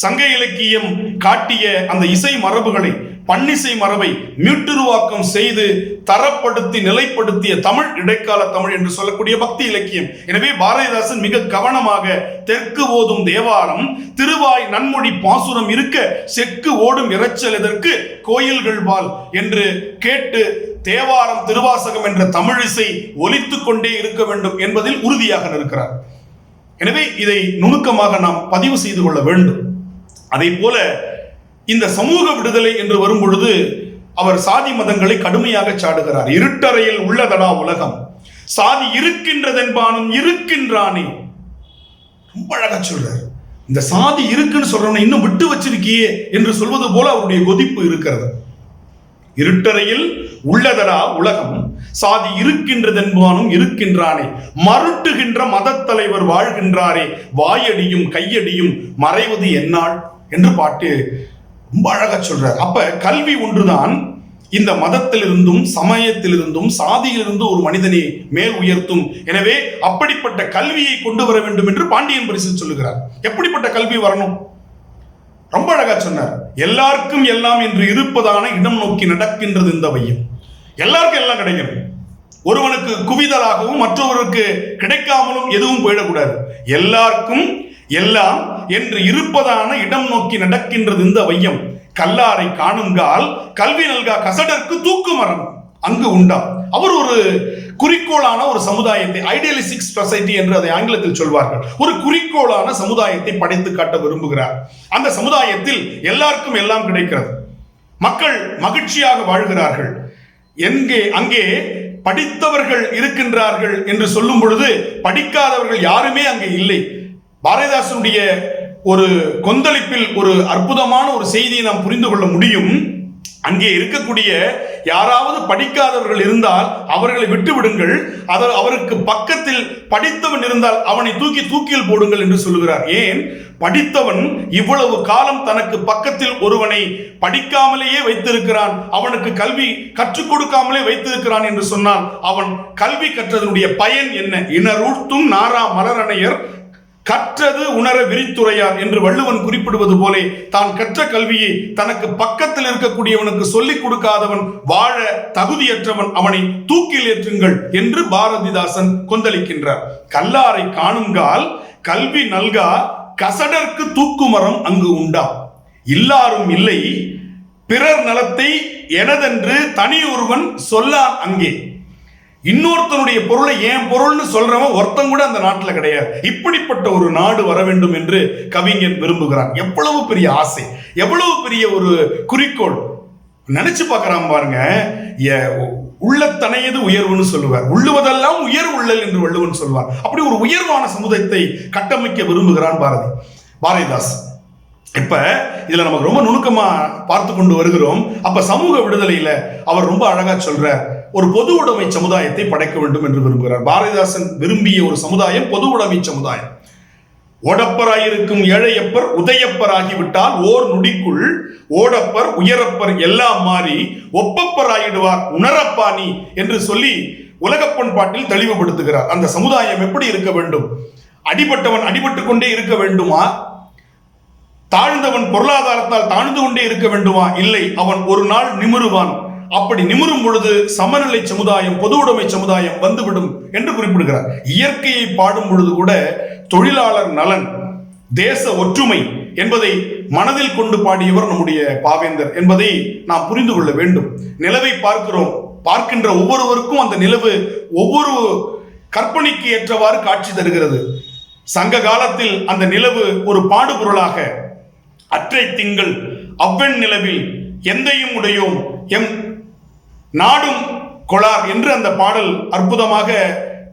சங்க இலக்கியம் காட்டிய அந்த இசை மரபுகளை, பன்னிசை மரபை மீட்டுருவாக்கம் செய்து தரப்படுத்தி நிலைப்படுத்திய தமிழ் இடைக்கால தமிழ் என்று சொல்லக்கூடிய பக்தி இலக்கியம். எனவே பாரதிதாசன் மிக கவனமாக தெற்கு ஓதும் தேவாரம் திருவாய் நன்மொழி பாசுரம் இருக்க செக்கு ஓடும் இரைச்சல் எதற்கு கோயில்கள் வாழ் என்று கேட்டு தேவாரம் திருவாசகம் என்ற தமிழிசை ஒலித்துக் கொண்டே இருக்க வேண்டும் என்பதில் உறுதியாக இருக்கிறார். எனவே இதை நுணுக்கமாக நாம் பதிவு செய்து கொள்ள வேண்டும். அதே போல இந்த சமூக விடுதலை என்று வரும் பொழுது அவர் சாதி மதங்களை கடுமையாக சாடுகிறார். இருட்டறையில் உள்ளதடா உலகம், சாதி இருக்கின்றதென்பானும் இருக்கின்றானே. ரொம்ப அழகா சொல்றார். இந்த சாதி இருக்குன்னு சொல்றவனை இன்னும் விட்டு வச்சிருக்கியே என்று சொல்வது போல அவருடைய கொதிப்பு இருக்கிறது. இருட்டறையில் உள்ளதடா உலகம், சாதி இருக்கின்றதென்பானும் இருக்கின்றானே, மருட்டுகின்ற மதத்தலைவர் வாழ்கின்றாரே, வாயடியும் கையடியும் மறைவது என்னாள் என்று பாட்டு ரொம்ப அழகா சொல்றார். அப்ப கல்வி ஒன்றுதான் இந்த மதத்திலிருந்தும் சமயத்திலிருந்தும் சாதியிலிருந்தும் ஒரு மனிதனை மேல் உயர்த்தும். எனவே அப்படிப்பட்ட கல்வியை கொண்டு வர வேண்டும் என்று பாண்டியன் பரிசு சொல்லுகிறார். எப்படிப்பட்ட கல்வி வரணும்? ரொம்ப அழகா சொன்னார். எல்லாருக்கும் எல்லாம் என்று இருப்பதான இடம் நோக்கி நடக்கின்றது இந்த வையம். எல்லாருக்கும் எல்லாம் கிடைக்கணும். ஒருவனுக்கு குவிதலாகவும் மற்றவருக்கு கிடைக்காமலும் எதுவும் போயிடக்கூடாது. எல்லாருக்கும் எல்லாம் என்று இருப்பதான இடம் நோக்கி நடக்கின்றது இந்த வையம். கல்லாரை காணுங்கால் கல்வி நல்கா கசடற்கு தூக்கு மரம் அங்கு உண்டா. அவர் ஒரு குறிக்கோளான ஒரு சமுதாயத்தை, ஐடியலிஸ்டிக் சொசைட்டி என்று அதை ஆங்கிலத்தில் சொல்வார்கள், ஒரு குறிக்கோளான சமுதாயத்தை படைத்து காட்ட விரும்புகிறார். அந்த சமுதாயத்தில் எல்லாருக்கும் எல்லாம் கிடைக்கிறது, மக்கள் மகிழ்ச்சியாக வாழ்கிறார்கள். அங்கே படித்தவர்கள் இருக்கின்றார்கள் என்று சொல்லும் பொழுது படிக்காதவர்கள் யாருமே அங்கே இல்லை. பாரதிதாசனுடைய ஒரு கொந்தளிப்பில் ஒரு அற்புதமான ஒரு செய்தியை நாம் புரிந்து கொள்ள முடியும். அங்கே இருக்கக்கூடிய யாராவது படிக்காதவர்கள் இருந்தால் அவர்களை விட்டு விடுங்கள், அவருக்கு பக்கத்தில் படித்தவன் இருந்தால் அவனை தூக்கில் போடுங்கள் என்று சொல்லுகிறார். ஏன்? படித்தவன் இவ்வளவு காலம் தனக்கு பக்கத்தில் ஒருவனை படிக்காமலேயே வைத்திருக்கிறான், அவனுக்கு கல்வி கற்றுக் கொடுக்காமலே வைத்திருக்கிறான் என்று சொன்னால் அவன் கல்வி கற்றதனுடைய பயன் என்ன? இனரூழ்த்தும் நாரா மலரணையர் கற்றது உணர விரித்துரையார் என்று வள்ளுவன் குறிப்பிடுவது போலே தான் கற்ற கல்வியை தனக்கு பக்கத்தில் இருக்கக்கூடியவனுக்கு சொல்லிக் கொடுக்காதவன் வாழ தகுதியற்றவன், அவனை தூக்கில் ஏற்றுங்கள் என்று பாரதிதாசன் கொந்தளிக்கின்றார். கல்லாரை காணுங்கால் கல்வி நல்கா கசடர்க்கு தூக்குமரம் அங்கு உண்டா, இல்லாரும் இல்லை பிறர் நலத்தை எனதென்று தனியொருவன் சொல்லான் அங்கே. இன்னொருத்தனுடைய பொருளை என் பொருள்னு சொல்றவன் ஒருத்தன் கூட அந்த நாட்டில் கிடையாது. இப்படிப்பட்ட ஒரு நாடு வர வேண்டும் என்று கவிஞன் விரும்புகிறான். எவ்வளவு பெரிய ஆசை, எவ்வளவு பெரிய ஒரு குறிக்கோள் நினைச்சு பார்க்கறான் பாருங்க. உள்ளத்தனையது உயர்வுன்னு சொல்லுவார், உள்ளுவதெல்லாம் உயர் உள்ளல் என்று வள்ளுவன் சொல்வார். அப்படி ஒரு உயர்வான சமுதாயத்தை கட்டமைக்க விரும்புகிறான் பாரதிதாஸ். இப்ப இதுல நமக்கு ரொம்ப நுணுக்கமா பார்த்து கொண்டு வருகிறோம். அப்ப சமூக விடுதலையில அவர் ரொம்ப அழகா சொல்ற ஒரு பொது உடைமை சமுதாயத்தை படைக்க வேண்டும் என்று விரும்புகிறார். பாரதிதாசன் விரும்பிய ஒரு சமுதாயம் பொது உடைமை சமுதாயம். ஓடப்பராயிருக்கும் ஏழையப்பர் உதயப்பர் ஆகிவிட்டால் ஓர் நொடிக்குள் ஓடப்பர் உயரப்பர் எல்லாம் மாறி ஒப்பப்பர் ஆகிடுவார் உணரப்பாணி என்று சொல்லி உலகப் பண்பாட்டில் தெளிவுபடுத்துகிறார். அந்த சமுதாயம் எப்படி இருக்க வேண்டும்? அடிபட்டவன் அடிபட்டு கொண்டே இருக்க வேண்டுமா? தாழ்ந்தவன் பொருளாதாரத்தால் தாழ்ந்து கொண்டே இருக்க வேண்டுமா? இல்லை, அவன் ஒரு நாள் நிமிருவான். அப்படி நிமிரும் பொழுது சமநிலை சமுதாயம், பொது உடைமை சமுதாயம் வந்துவிடும் என்று குறிப்பிடுகிறார். இயற்கையை பாடும் பொழுது கூட தொழிலாளர் நலன், தேச ஒற்றுமை என்பதை மனதில் கொண்டு பாடியவர் நம்முடைய பாவேந்தர் என்பதை நாம் புரிந்து கொள்ள வேண்டும். நிலவை பார்க்கிறோம், பார்க்கின்ற ஒவ்வொருவருக்கும் அந்த நிலவு ஒவ்வொரு கற்பனைக்கு ஏற்றவாறு காட்சி தருகிறது. சங்க காலத்தில் அந்த நிலவு ஒரு பாடுபொருளாக அற்றை திங்கள் அவ்வெண் நிலவில் எந்தையும் உடையோம் எம் நாடும் கொளார் என்று அந்த பாடல் அற்புதமாக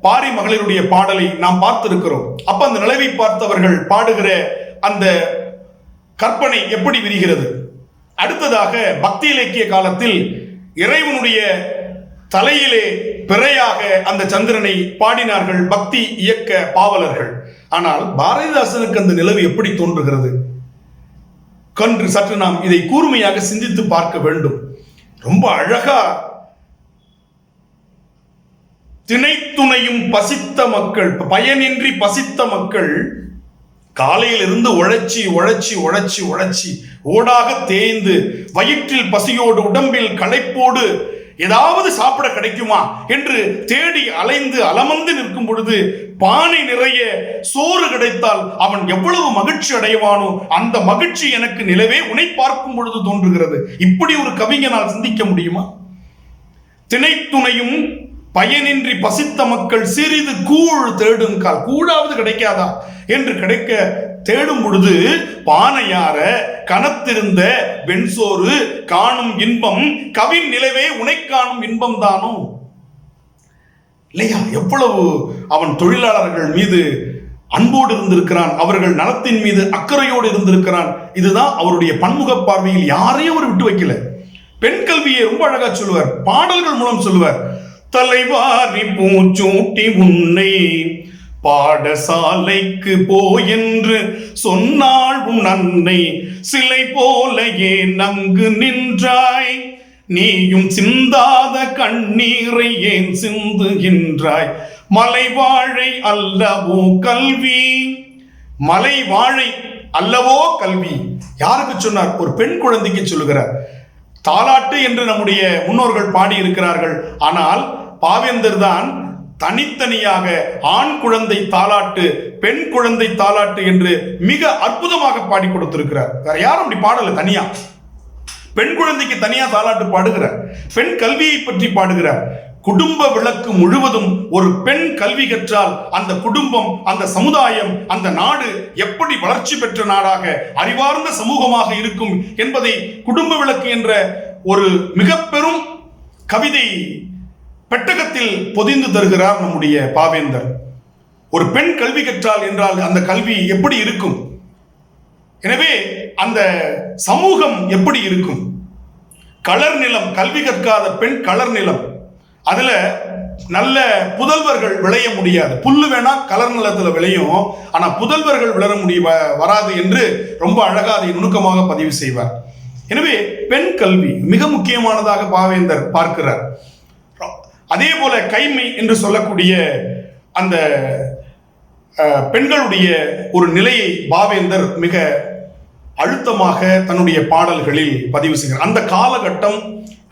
பாரி மகளிருடைய பாடலை நாம் பார்த்திருக்கிறோம். அப்ப அந்த நிலவை பார்த்தவர்கள் பாடுகிற அந்த கற்பனை எப்படி விரிகிறது? அடுத்ததாக பக்தி இலக்கிய காலத்தில் இறைவனுடைய தலையிலே பிறையாக அந்த சந்திரனை பாடினார்கள் பக்தி இயக்க பாவலர்கள். ஆனால் பாரதிதாசனுக்கு அந்த நிலவு எப்படி தோன்றுகிறது கன்று சற்று நாம் இதை கூர்மையாக சிந்தித்து பார்க்க வேண்டும். ரொம்ப அழகா திணைத்துணையும் பசித்த மக்கள், பயனின்றி பசித்த மக்கள் காலையிலிருந்து உழைச்சி உழைச்சி உழைச்சி உழைச்சி ஓடாக தேய்ந்து வயிற்றில் பசியோடு உடம்பில் களைப்போடு ஏதாவது சாப்பிட கிடைக்குமா என்று தேடி அலைந்து அலமந்து நிற்கும் பொழுது பானை நிறைய சோறு கிடைத்தால் அவன் எவ்வளவு மகிழ்ச்சி அடைவானோ அந்த மகிழ்ச்சி எனக்கு நிலவே உன்னை பார்க்கும் பொழுது தோன்றுகிறது. இப்படி ஒரு கவிஞனால் சிந்திக்க முடியுமா? திணைத்துணையும் பயனின்றி பசித்த மக்கள் சிறிது கூழ் தேடுங்கால், கூழாவது கிடைக்காதா என்று கிடைக்க தேடும் பொழுது பானையார கனத்திருந்த வெண்சோறு காணும் இன்பம் கவின் நிலவே உனை காணும் இன்பம் தானோ இல்லையா? எவ்வளவு அவன் தொழிலாளர்கள் மீது அன்போடு இருந்திருக்கிறான், அவர்கள் நலத்தின் மீது அக்கறையோடு இருந்திருக்கிறான். இதுதான் அவருடைய பன்முக பார்வையில் யாரையும் அவர் விட்டு வைக்கல. பெண் கல்வியை ரொம்ப அழகா சொல்லுவார், பாடல்கள் மூலம் சொல்லுவார். தலைவாரி பூச்சூட்டி உன்னை பாடசாலைக்கு போ என்று சொன்னாள் உன் அன்னை, சிலை போல ஏன் அங்கு நின்றாய், நீயும் சிந்தாத கண்ணீரை ஏன் சிந்துகின்றாய், மலை வாழை அல்லவோ கல்வி, மலை வாழை அல்லவோ கல்வி. யாருக்கு சொன்னார்? ஒரு பெண் குழந்தைக்கு சொல்லுகிறார். தாலாட்டு என்று நம்முடைய முன்னோர்கள் பாடி இருக்கிறார்கள். ஆனால் பாவேந்தர் தான் தனித்தனியாக ஆண் குழந்தை தாலாட்டு பெண் குழந்தை தாலாட்டு என்று மிக அற்புதமாக பாடி கொடுத்திருக்கிறார். வேற யாரும் அப்படி பாடல. தனியா பெண் குழந்தைக்கு தனியா தாலாட்டு பாடுகிறார். பெண் கல்வியை பற்றி பாடுகிறார். குடும்ப விளக்கு முழுவதும் ஒரு பெண் கல்வி கற்றால் அந்த குடும்பம், அந்த சமுதாயம், அந்த நாடு எப்படி வளர்ச்சி பெற்ற நாடாக அறிவார்ந்த சமூகமாக இருக்கும் என்பதை குடும்ப விளக்கு என்ற ஒரு மிக பெரும் கவிதை பெட்டகத்தில் பொதிந்து தருகிறார் நம்முடைய பாவேந்தர். ஒரு பெண் கல்வி கற்றால் என்றால் அந்த கல்வி எப்படி இருக்கும்? எனவே அந்த சமூகம் எப்படி இருக்கும்? கலர் நிலம், கல்வி கற்காத பெண் கலர் நிலம், அதுல நல்ல புதல்வர்கள் விளைய முடியாது. புல்லு வேணா கலர் நிலத்துல விளையும், ஆனா புதல்வர்கள் வராது என்று ரொம்ப அழகா அதை நுணுக்கமாக பதிவு செய்வார். எனவே பெண் கல்வி மிக முக்கியமானதாக பாவேந்தர் பார்க்கிறார். அதே போல கைமை என்று சொல்லக்கூடிய அந்த பெண்களுடைய ஒரு நிலையை பாவேந்தர் மிக அழுத்தமாக தன்னுடைய பாடல்களில் பதிவு செய்கிறார். அந்த காலகட்டம்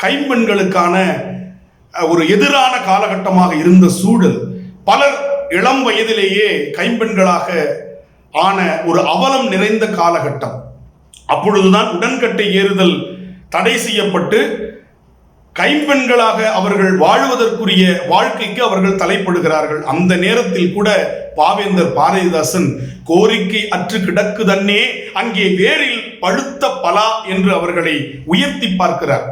கைம்பெண்களுக்கான ஒரு எதிரான காலகட்டமாக இருந்த சூழல், பலர் இளம் வயதிலேயே கைம்பெண்களாக ஆன ஒரு அவலம் நிறைந்த காலகட்டம். அப்பொழுதுதான் உடன்கட்டை ஏறுதல் தடை செய்யப்பட்டு கைம்பெண்களாக அவர்கள் வாழ்வதற்குரிய வாழ்க்கைக்கு அவர்கள் தலைப்படுகிறார்கள். அந்த நேரத்தில் கூட பாவேந்தர் பாரதிதாசன் கோரிக்கை அற்று கிடக்குதன்னே அங்கே வேரில் பழுத்த பலா என்று அவர்களை உயர்த்தி பார்க்கிறார்.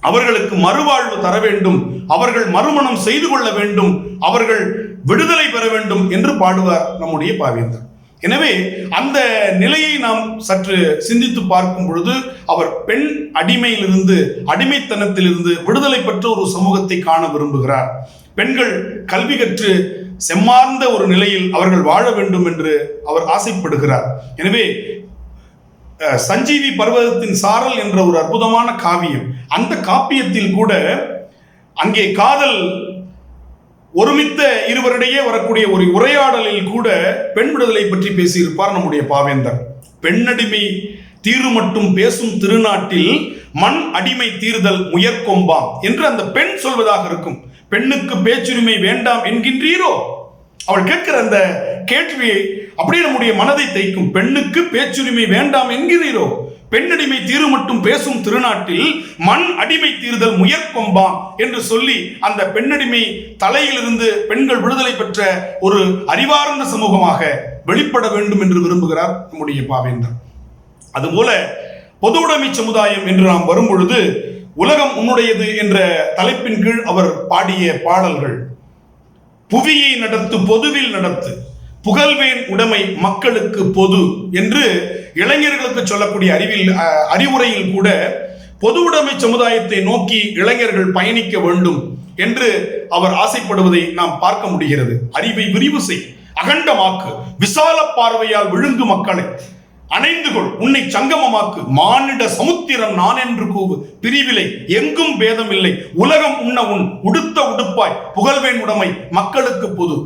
அவர்களுக்கு மறுவாழ்வு தர வேண்டும், அவர்கள் மறுமணம் செய்து கொள்ள வேண்டும், அவர்கள் விடுதலை பெற வேண்டும் என்று பாடுவார் நம்முடைய பாவேந்தர். எனவே அந்த நிலையை நாம் சற்று சிந்தித்து பார்க்கும் பொழுது அவர் பெண் அடிமையிலிருந்து, அடிமைத்தனத்திலிருந்து விடுதலை பெற்ற ஒரு சமூகத்தை காண விரும்புகிறார். பெண்கள் கல்வி கற்று செம்மார்ந்த ஒரு நிலையில் அவர்கள் வாழ வேண்டும் என்று அவர் ஆசைப்படுகிறார். எனவே சஞ்சீவி பர்வதத்தின் சாரல் என்ற ஒரு அற்புதமான காவியம், அந்த காப்பியத்தில் கூட அங்கே காதல் ஒருமித்த இருவரிடையே வரக்கூடிய ஒரு உரையாடலில் கூட பெண் விடுதலை பற்றி பேசியிருப்பார் நம்முடைய பாவேந்தர். பெண்ணடிமை தீரு மட்டும் பேசும் திருநாட்டில் மண் அடிமை தீர்தல் முயற்கொம்பாம் என்று அந்த பெண் சொல்வதாக இருக்கும். பெண்ணுக்கு பேச்சுரிமை வேண்டாம் என்கின்றீரோ? அவள் கேட்கிற அந்த கேள்வியை அப்படியே நம்முடைய மனதை தைக்கும். பெண்ணுக்கு பேச்சுரிமை வேண்டாம் என்கிறீரோ? பெண்ணடிமை தீரு மட்டும் பேசும் திருநாட்டில் மண் அடிமை தீர்தல் முயற்கொம்பாம் என்று சொல்லி அந்த பெண்ணடிமை தலையிலிருந்து பெண்கள் விடுதலை பெற்ற ஒரு அறிவார்ந்த சமூகமாக வெளிப்பட வேண்டும் என்று விரும்புகிறார் நம்முடைய பாவேந்தர். அதுபோல பொது உடைமை சமுதாயம் என்று நாம் வரும் பொழுது உலகம் உன்னுடையது என்ற தலைப்பின் கீழ் அவர் பாடிய பாடல்கள், புவியை நடத்து பொதுவில் நடத்து, புகழ்வேன் உடைமை மக்களுக்கு பொது என்று இளைஞர்களுக்கு சொல்லக்கூடிய அறிவுரையில் கூட பொது உடைமை சமுதாயத்தை நோக்கி இளைஞர்கள் பயணிக்க வேண்டும் என்று அவர் ஆசைப்படுவதை நாம் பார்க்க முடிகிறது. அறிவை விரிவு செய், அகண்டமாக்கு, விசால பார்வையால் விழுங்கு மக்களை அணைந்து கொள், உன்னை சங்கமமாக்கு, மானிட சமுத்திரம் நான் என்று கூவு, பிரிவிலை எங்கும் பேதம் இல்லை, உலகம் உண்ண உன் உடுத்த உடுப்பாய், புகழ்வேன் உடைமை மக்களுக்கு பொது,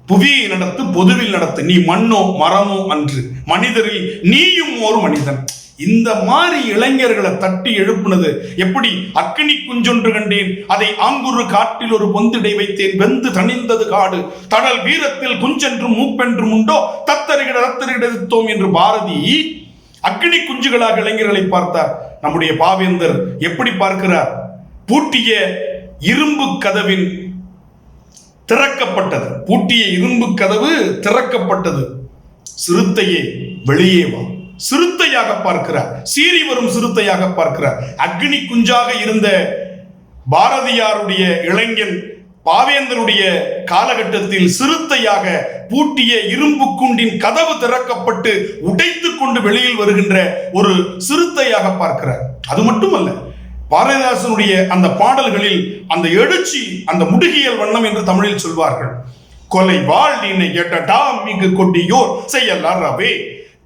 புவியை நடத்து பொதுவில் நடத்து, நீ மண்ணோ மரமோ அன்று, மனிதரில் நீயும் ஒரு மனிதன். இந்த மாதிரி இளைஞர்களை தட்டி எழுப்புனது எப்படி? அக்கினி குஞ்சொன்று கண்டேன், அதை ஆங்குரு காட்டில் ஒரு பொந்திடை வைத்தேன், வெந்து தணிந்தது காடு, தடல் வீரத்தில் குஞ்சென்றும் மூப்பென்றும் உண்டோ, தத்தரிகிட ரத்தரிகிடத்தோம் என்று பாரதி அக்கினி குஞ்சுகளாக இளைஞர்களை பார்த்தார். நம்முடைய பாவேந்தர் எப்படி பார்க்கிறார்? பூட்டிய இரும்பு கதவின் திறக்கப்பட்டது, பூட்டிய இரும்பு கதவு திறக்கப்பட்டது, சிறுத்தையே வெளியே வா, சிறுத்தையாக பார்க்கிறார், சீறி வரும் சிறுத்தையாக பார்க்கிறார். அக்னி குஞ்சாக இருந்த பாரதியாருடைய இளைஞன் பாவேந்தருடைய காலகட்டத்தில் சிறுத்தையாக பூட்டிய இரும்பு குண்டின் கதவு திறக்கப்பட்டு உடைத்து கொண்டு வெளியில் வருகின்ற ஒரு சிறுத்தையாக பார்க்கிறார். அது மட்டுமல்ல, பாரதிதாசனுடைய அந்த பாடல்களில் அந்த எழுச்சி, அந்த முடுகியல் வண்ணம் என்று தமிழில் சொல்வார்கள். கொலை வாழ் நினை எட்டடா மிகு கொடியோர் செயலறவே,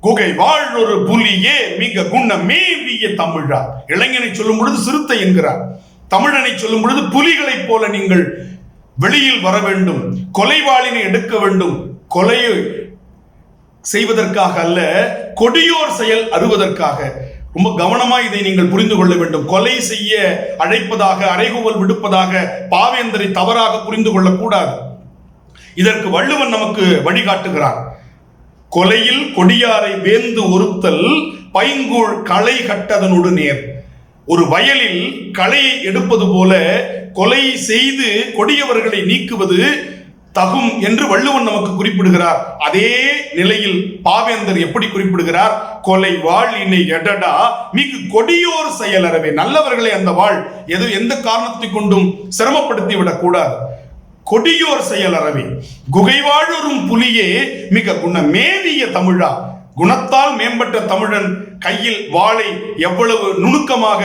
குகை வாழ் ஒரு புலியே மிக குணமேவிய தமிழா. இளைஞனை சொல்லும் பொழுது சிறுத்தை என்கிறார், தமிழனை சொல்லும் பொழுது புலிகளைப் போல நீங்கள் வெளியில் வர வேண்டும், கொலைவாளினை எடுக்க வேண்டும். கொலையை செய்வதற்காக அல்ல, கொடியோர் செயல் அறுவதற்காக. ரொம்ப கவனமா இதை நீங்கள் புரிந்து கொள்ள வேண்டும். கொலை செய்ய அழைப்பதாக, அறைகூவல் விடுப்பதாக பாவேந்தரை தவறாக புரிந்து கொள்ளக்கூடாது. இதற்கு வள்ளுவன் நமக்கு வழிகாட்டுகிறார். கொலையில் கொடியாரை வேந்து ஒருத்தல், பைங்கூழ் களை கட்டதனோடு நேர். ஒரு வயலில் களையை எடுப்பது போல கொலை செய்து கொடியவர்களை நீக்குவது தகும் என்று வள்ளுவன் நமக்கு குறிப்பிடுகிறார். அதே நிலையில் பாவேந்தர் எப்படி குறிப்பிடுகிறார்? கொலை வாழ் இணை எடடா மிகு கொடியோர் செயலறவே. நல்லவர்களை அந்த வாழ் எந்த காரணத்தை கொண்டும் சிரமப்படுத்தி விடக்கூடாது. கொடியோர் செயலறவே, குகை வாழரும் புலியே மிக குணமேவிய தமிழா. குணத்தால் மேம்பட்ட தமிழன் கையில் வாளை எவ்வளவு நுணுக்கமாக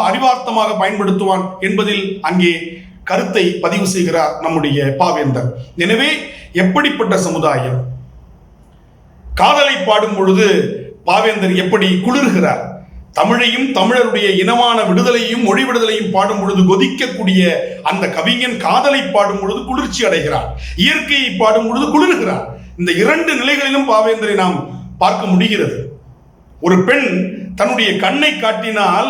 அறிவார்த்தமாக பயன்படுத்துவான் என்பதில் அங்கே கருத்தை பதிவு செய்கிறார் நம்முடைய பாவேந்தர். எனவே எப்படிப்பட்ட சமுதாயம்? காதலை பாடும் பொழுது பாவேந்தர் எப்படி குளிர்கிறார்? தமிழையும் தமிழருடைய இனமான விடுதலையும் மொழி விடுதலையும் பாடும் பொழுது கொதிக்கக்கூடிய அந்த கவிஞன் காதலை பாடும் பொழுது குளிர்ச்சி அடைகிறான், இயற்கையை பாடும் பொழுது குளிர்கிறான். இந்த இரண்டு நிலைகளிலும் பாவேந்தரை நாம் பார்க்க முடிகிறது. ஒரு பெண் தன்னுடைய கண்ணை காட்டினால்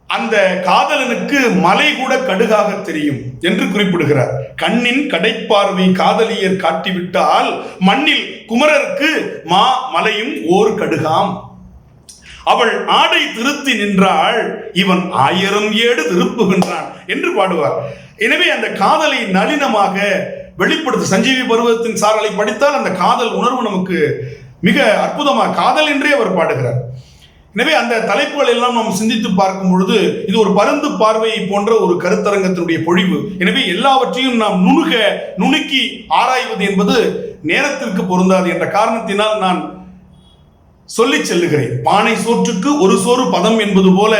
அந்த காதலனுக்கு மலை கூட கடுகாக தெரியும் என்று குறிப்பிடுகிறார். கண்ணின் கடைப்பார்வை காதலியர் காட்டிவிட்டால் மண்ணில் குமரருக்கு மலையும் ஓர் கடுகாம். அவள் ஆடை திருத்தி நின்றாள், இவன் 1000 ஏடு திருப்புகின்றான் என்று பாடுவார். எனவே அந்த காதலை நளினமாக வெளிப்படுத்த சஞ்சீவி பருவத்தின் சாரலை படித்தால் அந்த காதல் உணர்வு நமக்கு மிக அற்புதமாக காதல் என்றே அவர் பாடுகிறார். எனவே அந்த தலைப்புகள் எல்லாம் நாம் சிந்தித்து பார்க்கும் பொழுது இது ஒரு பருந்து பார்வையை போன்ற ஒரு கருத்தரங்கத்தினுடைய பொழிவு. எனவே எல்லாவற்றையும் நாம் நுணுக்கி ஆராய்வது என்பது நேரத்திற்கு பொருந்தாது என்ற காரணத்தினால் நான் சொல்லி செல்லுகிறேன். பானை சோற்றுக்கு ஒரு சோறு பதம் என்பது போல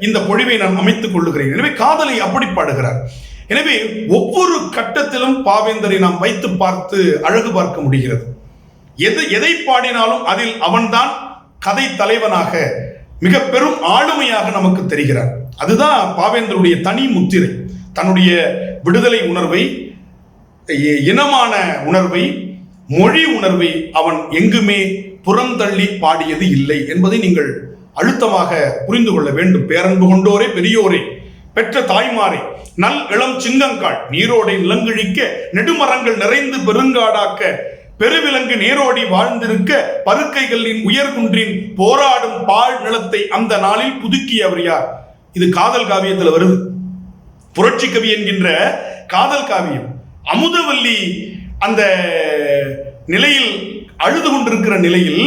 இந்த பொழிவை நான் அமைத்துக் கொள்ளுகிறேன். எனவே காதலை அப்படி பாடுகிறார். எனவே ஒவ்வொரு கட்டத்திலும் பாவேந்தரை நாம் வைத்து பார்த்து அழகு பார்க்க முடிகிறது. எதை பாடினாலும் அதில் அவன்தான் கதை தலைவனாக மிக பெரும் ஆளுமையாக நமக்கு தெரிகிறார். அதுதான் பாவேந்தருடைய தனி முத்திரை. தன்னுடைய விடுதலை உணர்வை, இனமான உணர்வை, மொழி உணர்வை அவன் எங்குமே புறந்தள்ளி பாடியது இல்லை என்பதை நீங்கள் அழுத்தமாக புரிந்து கொள்ள வேண்டும். பேரன்பு கொண்டோரே பெரியோரே, பெற்ற தாய்மாரே, நல் இளம் சிங்கங்காள் நீரோடை நிலங்கிழிக்க நெடுமரங்கள் நிறைந்து பெருங்காடாக்க பெருவிலங்கு நேரோடி வாழ்ந்திருக்க பருக்கைகளின் உயர்குன்றின் போராடும் பாழ் நிலத்தை அந்த நாளில் புதுக்கியவர் யார்? இது காதல் காவியத்தில் வருது. புரட்சி கவி என்கின்ற காதல் காவியம். அமுதவல்லி அந்த நிலையில் அழுது கொண்டிருக்கிற நிலையில்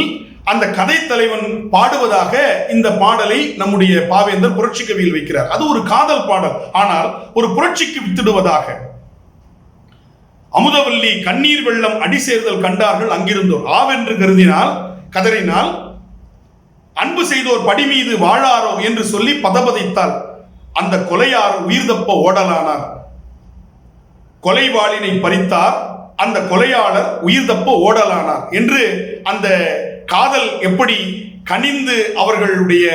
அந்த கதை தலைவன் பாடுவதாக இந்த பாடலை நம்முடைய பாவேந்தர் புரட்சி கவியில் வைக்கிறார். அது ஒரு காதல் பாடல், ஆனால் ஒரு புரட்சிக்கு வித்திடுவதாக. அமுதவல்லி கண்ணீர் வெள்ளம் அடி சேர்தல் கண்டார்கள் அங்கிருந்தோர், ஆவென்று கருதினால் கதறினால் அன்பு செய்தோர் படி மீது வாழாரோ என்று சொல்லி பதபதைத்தால் அந்த கொலையார் உயிர் தப்ப ஓடலானார். கொலைவாளினை பறித்தார், அந்த கொலையாளர் உயிர் தப்ப ஓடலானார் என்று அந்த காதல் எப்படி கனிந்து அவர்களுடைய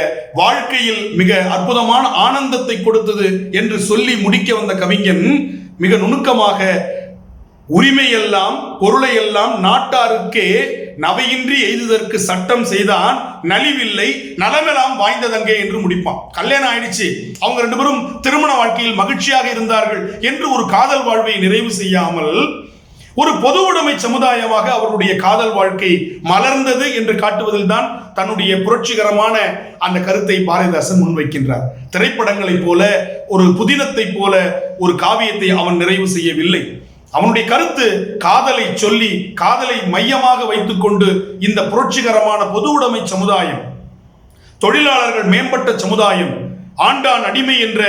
வாழ்க்கையில் மிக அற்புதமான ஆனந்தத்தை கொடுத்தது என்று சொல்லி முடிக்க வந்த கவிஞன் மிக நுணுக்கமாக உரிமையெல்லாம் பொருளையெல்லாம் நாட்டாருக்கே நவையின்றி எய்துதற்கு சட்டம் செய்தான், நலிவில்லை நலமெல்லாம் வாய்ந்ததங்கே என்று முடிப்பான். கல்யாணம் ஆயிடுச்சு, அவங்க 2 பேரும் திருமண வாழ்க்கையில் மகிழ்ச்சியாக இருந்தார்கள் என்று ஒரு காதல் வாழ்வை நிறைவு செய்யாமல் ஒரு பொது உடைமை சமுதாயமாக அவருடைய காதல் வாழ்க்கை மலர்ந்தது என்று காட்டுவதில் தான் தன்னுடைய புரட்சிகரமான அந்த கருத்தை பாரதிதாசன் முன்வைக்கின்றார். திரைப்படங்களைப் போல ஒரு புதினத்தை போல ஒரு காவியத்தை அவன் நிறைவு செய்யவில்லை. அவனுடைய கருத்து காதலை சொல்லி காதலை மையமாக வைத்துக் கொண்டு இந்த புரட்சிகரமான பொது உடைமை சமுதாயம், தொழிலாளர்கள் மேம்பட்ட சமுதாயம், ஆண்டான் அடிமை என்ற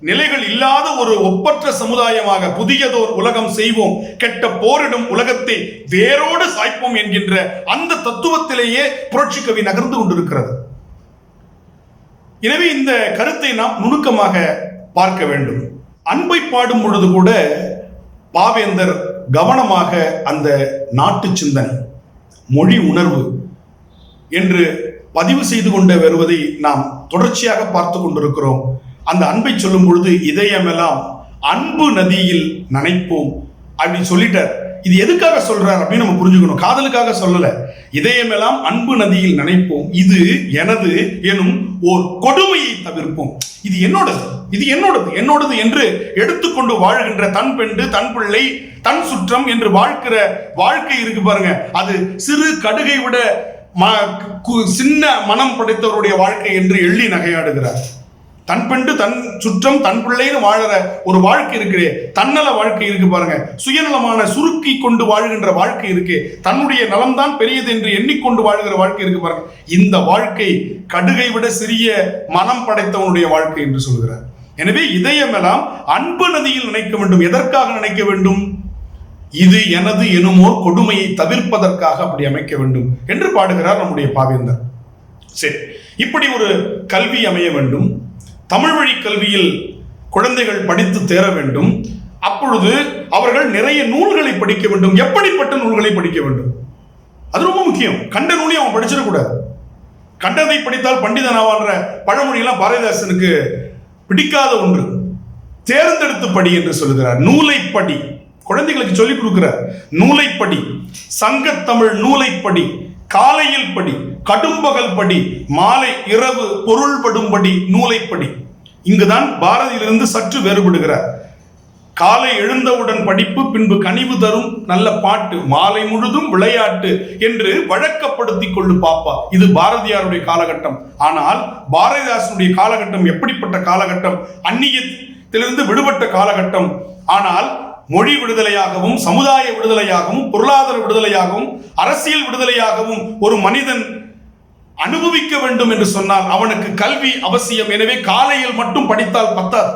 நிலைகள் இல்லாத ஒரு ஒப்பற்ற சமுதாயமாக புதியதோர் உலகம் செய்வோம், கெட்ட போரிடும் உலகத்தை வேரோடு சாய்ப்போம் என்கின்ற அந்த தத்துவத்திலேயே புரட்சி கவி நகர்ந்து கொண்டிருக்கிறது. எனவே இந்த கருத்தை நாம் நுணுக்கமாக பார்க்க வேண்டும். அன்பை பாடும் பொழுது கூட பாவேந்தர் கவனமாக அந்த நாட்டு சிந்தனை, மொழி உணர்வு என்று பதிவு செய்து கொண்டு வருவதை நாம் தொடர்ச்சியாக பார்த்து கொண்டிருக்கிறோம். அந்த அன்பை சொல்லும் பொழுது இதயமெல்லாம் அன்பு நதியில் நனைப்போம் அப்படின்னு சொல்லிட்டார். இது எதுக்காக சொல்றார் அப்படின்னு நம்ம புரிஞ்சுக்கணும். காதலுக்காக சொல்லல. இதயமெல்லாம் அன்பு நதியில் நனைப்போம், இது எனது எனும் ஓர் கொடுமையை தவிர்ப்போம். இது என்னோடது, இது என்னோடது, என்னோடது என்று எடுத்துக்கொண்டு வாழ்கின்ற தன் பெண்டு, தன் பிள்ளை, தன் சுற்றம் என்று வாழ்க்கிற வாழ்க்கை இருக்கு பாருங்க. அது சிறு கடுகை விட சின்ன மனம் படைத்தவருடைய வாழ்க்கை என்று எள்ளி நகையாடுகிறார். தன் பெண்டு, தன் சுற்றம், தன் பிள்ளைன்னு வாழற ஒரு வாழ்க்கை இருக்கு, தன்னல வாழ்க்கை இருக்கு பாருங்க. சுயநலமான சுருக்கி கொண்டு வாழ்கின்ற வாழ்க்கை இருக்கு, தன்னுடைய நலம்தான் பெரியது என்று எண்ணிக்கொண்டு வாழ்கிற வாழ்க்கை இருக்கு பாருங்க. இந்த வாழ்க்கை கடுகை விட சிறிய மனம் படைத்தவனுடைய வாழ்க்கை என்று சொல்கிறார். எனவே இதயமெல்லாம் அன்பு நதியில் நினைக்க வேண்டும். எதற்காக நினைக்க வேண்டும்? இது எனது எனுமோர் கொடுமையை தவிர்ப்பதற்காக அப்படி அமைக்க வேண்டும் என்று பாடுகிறார் நம்முடைய பாவேந்தர். சரி, இப்படி ஒரு கல்வி அமைய வேண்டும். தமிழ் வழி கல்வியில் குழந்தைகள் படித்து தேர வேண்டும். அப்பொழுது அவர்கள் நிறைய நூல்களை படிக்க வேண்டும். எப்படிப்பட்ட நூல்களை படிக்க வேண்டும்? அது ரொம்ப முக்கியம். கண்ட நூலையும் அவன் படிச்சிடக்கூடாது. கண்டதை படித்தால் பண்டிதன் ஆவான்ற பழமொழியெல்லாம் பாரதிதாசனுக்கு பிடிக்காத ஒன்று. தேர்ந்தெடுத்து படி என்று சொல்லுகிறார். நூலை படி, குழந்தைகளுக்கு சொல்லிக் கொடுக்கிறார். நூலை படி, சங்கத்தமிழ் நூலை படி, காலையில் படி, கடும்பகல் படி, மாலை இரவு பொருள்படும்படி நூலை படி. இங்குதான் பாரதியிலிருந்து சற்று வேறுபடுகிறார். காலை எழுந்தவுடன் படிப்பு, பின்பு கனிவு தரும் நல்ல பாட்டு, மாலை முழுதும் விளையாட்டு என்று வழக்கப்படுத்திக் கொள்ளு பாப்பா. இது பாரதியாருடைய காலகட்டம். ஆனால் பாரதிதாசனுடைய காலகட்டம் எப்படிப்பட்ட காலகட்டம்? அந்நியத்திலிருந்து விடுபட்ட காலகட்டம். ஆனால் மொழி விடுதலையாகவும், சமுதாய விடுதலையாகவும், பொருளாதார விடுதலையாகவும், அரசியல் விடுதலையாகவும் ஒரு மனிதன் அனுபவிக்க வேண்டும் என்று சொன்னால் அவனுக்கு கல்வி அவசியம். எனவே காலையில் மட்டும் படித்தால் பத்தாது,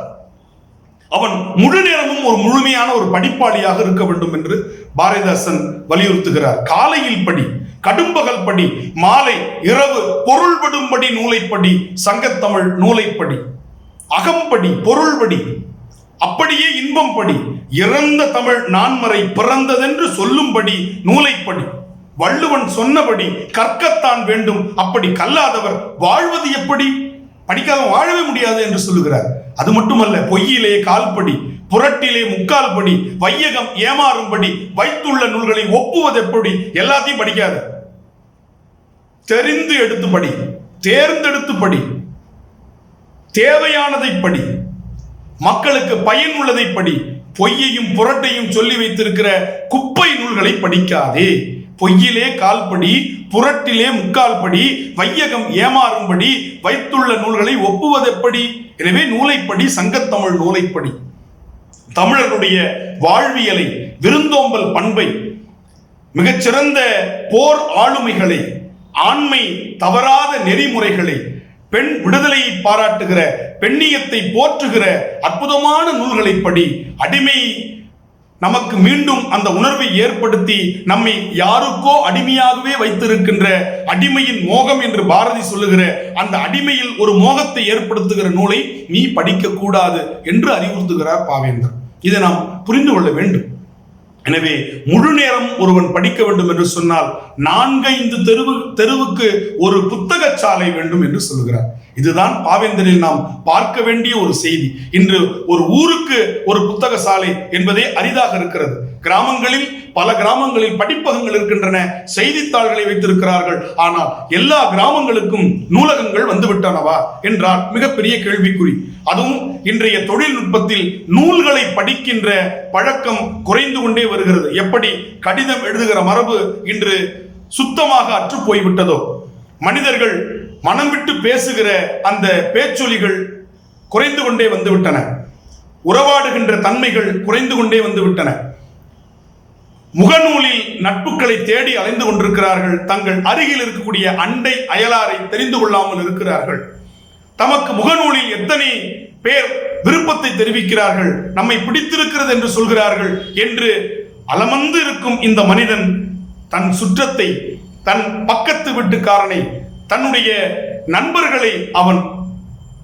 அவன் முழு நேரமும் ஒரு முழுமையான ஒரு படிப்பாளியாக இருக்க வேண்டும் என்று பாரதிதாசன் வலியுறுத்துகிறார். காலையில் படி, கடும்பகல் படி, மாலை இரவு பொருள்படும்படி நூலைப்படி, சங்கத்தமிழ் நூலைப்படி, அகம்படி, பொருள்படி, அப்படியே இன்பம் படி, இறந்த தமிழ் நான்மறை பிறந்ததென்று சொல்லும்படி நூலைப்படி, வள்ளுவன் சொன்னபடி கற்கத்தான் வேண்டும், அப்படி கல்லாதவர் வாழ்வது எப்படி? படிக்காத வாழவே முடியாது என்று சொல்லுகிறார். அது மட்டுமல்ல, பொய்யிலே கால்படி, புரட்டிலே முக்கால் படி, வையகம் ஏமாறும்படி வைத்துள்ள நூல்களை ஒப்புவது எப்படி? எல்லாத்தையும் படிக்காத, தெரிந்து எடுத்து படி, தேர்ந்தெடுத்து படி, தேவையானதை படி, மக்களுக்கு பயன் உள்ளதை படி. பொய்யையும் புரட்டையும் சொல்லி வைத்திருக்கிற குப்பை நூல்களை படிக்காதே. பொய்யிலே கால்படி, புரட்டிலே முக்கால் படி, வையகம் ஏமாறும்படி வைத்துள்ள நூல்களை ஒப்புவது எப்படி? எனவே நூலைப்படி, சங்கத்தமிழ் நூலைப்படி. தமிழர்களுடைய வாழ்வியலை, விருந்தோம்பல் பண்பை, மிகச்சிறந்த போர் ஆளுமைகளை, ஆண்மை தவறாத நெறிமுறைகளை, பெண் விடுதலையை பாராட்டுகிற, பெண்ணியத்தை போற்றுகிற அற்புதமான நூல்களை படி. அடிமை நமக்கு மீண்டும் அந்த உணர்வை ஏற்படுத்தி நம்மை யாருக்கோ அடிமையாகவே வைத்திருக்கின்ற அடிமையின் மோகம் என்று பாரதி சொல்லுகிற அந்த அடிமையில் ஒரு மோகத்தை ஏற்படுத்துகிற நூலை நீ படிக்க கூடாது என்று அறிவுறுத்துகிறார் பாவேந்தர். இதை நாம் புரிந்து கொள்ள வேண்டும். எனவே முழு நேரம் ஒருவன் படிக்க வேண்டும் என்று சொன்னால் 4-5 தெருவுக்கு ஒரு புத்தக சாலை வேண்டும் என்று சொல்லுகிறார். இதுதான் பாவேந்தரில் நாம் பார்க்க வேண்டிய ஒரு செய்தி. இன்று ஒரு ஊருக்கு ஒரு புத்தக சாலை என்பதே அரிதாக இருக்கிறது. கிராமங்களில், பல கிராமங்களில் படிப்பகங்கள் இருக்கின்றன, செய்தித்தாள்களை வைத்திருக்கிறார்கள். ஆனால் எல்லா கிராமங்களுக்கும் நூலகங்கள் வந்துவிட்டனவா என்றால் மிகப்பெரிய கேள்விக்குறி. அதுவும் இன்றைய தொழில்நுட்பத்தில் நூல்களை படிக்கின்ற பழக்கம் குறைந்து கொண்டே வருகிறது. எப்படி கடிதம் எழுதுகிற மரபு இன்று சுத்தமாக அற்று போய்விட்டதோ, மனிதர்கள் மனம் விட்டு பேசுகிற அந்த பேச்சொலிகள் குறைந்து கொண்டே வந்துவிட்டன, உறவாடுகின்ற தன்மைகள் குறைந்து கொண்டே வந்துவிட்டன. முகநூலில் நட்புகளை தேடி அலைந்து கொண்டிருக்கிறார்கள். தங்கள் அருகில் இருக்கக்கூடிய அண்டை அயலாரை தெரிந்து கொள்ளாமல் இருக்கிறார்கள். தமக்கு முகநூலில் எத்தனை பேர் விருப்பத்தை தெரிவிக்கிறார்கள், நம்மை பிடித்திருக்கிறது என்று சொல்கிறார்கள் என்று அலமந்து இருக்கும் இந்த மனிதன் தன் சுற்றத்தை, தன் பக்கத்து வீட்டுக்காரனை, தன்னுடைய நண்பர்களை அவன்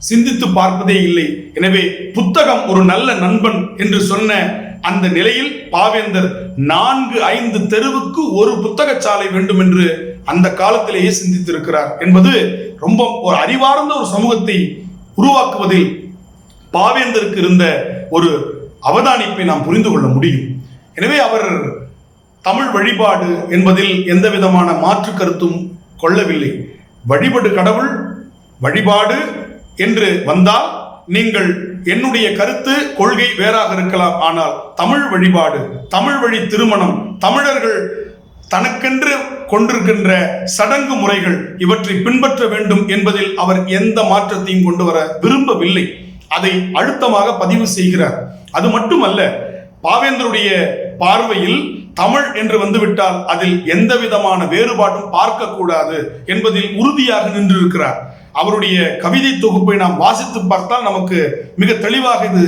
சிந்தித்து பார்ப்பதே இல்லை. எனவே புத்தகம் ஒரு நல்ல நண்பன் என்று சொன்ன அந்த நிலையில் பாவேந்தர் 4-5 தெருவுக்கு ஒரு புத்தக சாலை வேண்டும் என்று அந்த காலத்திலேயே சிந்தித்திருக்கிறார் என்பது ரொம்ப ஒரு அறிவார்ந்த ஒரு சமூகத்தை உருவாக்குவதில் பாவேந்தருக்கு இருந்த ஒரு அவதானிப்பை நாம் புரிந்து கொள்ள முடியும். எனவே அவர் தமிழ் வழிபாடு என்பதில் எந்த விதமான மாற்று கருத்தும் கொள்ளவில்லை. வழிபடு கடவுள், வழிபாடு என்று வந்தால் நீங்கள் என்னுடைய கருத்து, கொள்கை வேறாக இருக்கலாம். ஆனால் தமிழ் வழிபாடு, தமிழ் வழி திருமணம், தமிழர்கள் தனக்கென்று கொண்டிருக்கின்ற சடங்கு முறைகள், இவற்றை பின்பற்ற வேண்டும் என்பதில் அவர் எந்த மாற்றத்தையும் கொண்டு வர விரும்பவில்லை. அதை அழுத்தமாக பதிவு செய்கிறார். அது மட்டுமல்ல, பாவேந்தருடைய பார்வையில் தமிழ் என்று வந்துவிட்டால் அதில் எந்த விதமான வேறுபாடும் பார்க்கக்கூடாது என்பதில் உறுதியாக நின்றிருக்கிறார். அவருடைய கவிதை தொகுப்பை நாம் வாசித்து பார்த்தால் நமக்கு மிக தெளிவாக இது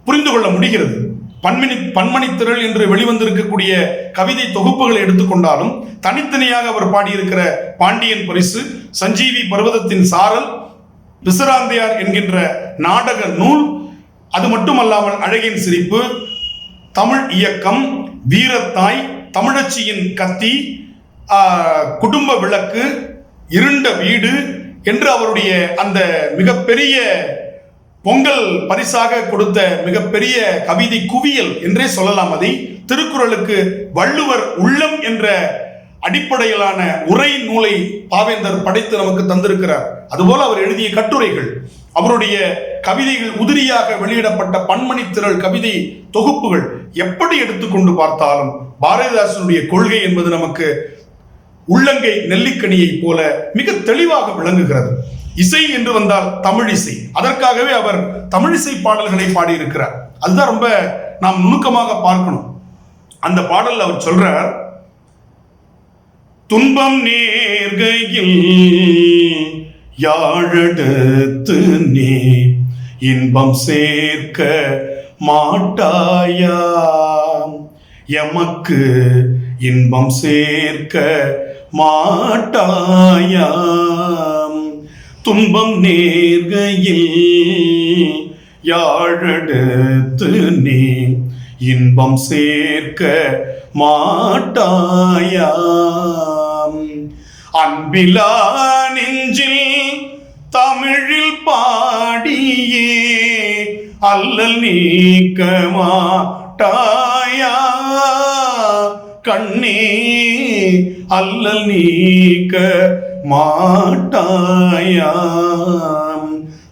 புரிந்து கொள்ள முடிகிறது. பன்மணி திரள் என்று வெளிவந்திருக்கக்கூடிய கவிதை தொகுப்புகளை எடுத்துக்கொண்டாலும் தனித்தனியாக அவர் பாடியிருக்கிற பாண்டியன் பரிசு, சஞ்சீவி பர்வதத்தின் சாரல், பிசிராந்தையார் என்கின்ற நாடக நூல், அது மட்டுமல்லாமல் அழகின் சிரிப்பு, தமிழ் இயக்கம், வீரத்தாய், தமிழச்சியின் கத்தி, குடும்ப விளக்கு, இருண்ட வீடு என்று அவருடைய அந்த மிகப்பெரிய பொங்கல் பரிசாக கொடுத்த மிகப்பெரிய கவிதை குவியல் என்றே சொல்லலாம். அதை திருக்குறளுக்கு வள்ளுவர் உள்ளம் என்ற அடிப்படையிலான உரை நூலை பாவேந்தர் படைத்து நமக்கு தந்திருக்கிறார். அதுபோல அவர் எழுதிய கட்டுரைகள், அவருடைய கவிதைகள் உதிரியாக வெளியிடப்பட்ட பன்மணி திரள் கவிதை தொகுப்புகள், எப்படி எடுத்துக்கொண்டு பார்த்தாலும் பாரதிதாசனுடைய கொள்கை என்பது நமக்கு உள்ளங்கை நெல்லிக்கனியை போல மிக தெளிவாக விளங்குகிறது. இசை என்று வந்தால் தமிழ் இசை, அதற்காகவே அவர் தமிழிசை பாடல்களை பாடியிருக்கிறார். அதுதான் ரொம்ப நாம் நுணுக்கமாக பார்க்கணும். அந்த பாடல் அவர் சொல்றார், துன்பம் நேர்கையில் யாழெடுத்து நீ இன்பம் சேர்க்க மாட்டாயா, எமக்கு இன்பம் சேர்க்க மாட்டாயா, துன்பம் நேர்கையில் யாழெடுத்து நீ இன்பம் சேர்க்க மாட்டாயா, அன்பிலா நெஞ்சில் தமிழில் பாடியே அல்லல் நீக்க மாட்டாயா, கண்ணே அல்லல் நீக்க மாட்டாயா,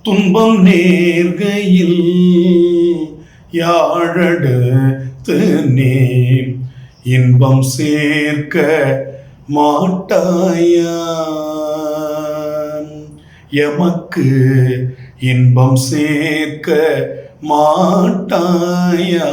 துன்பம் நேர்கையில் யாழெடுத்து நீ இன்பம் சேர்க்க மாட்டாயா, எமக்கு இன்பம் சேர்க்க மாட்டாயா.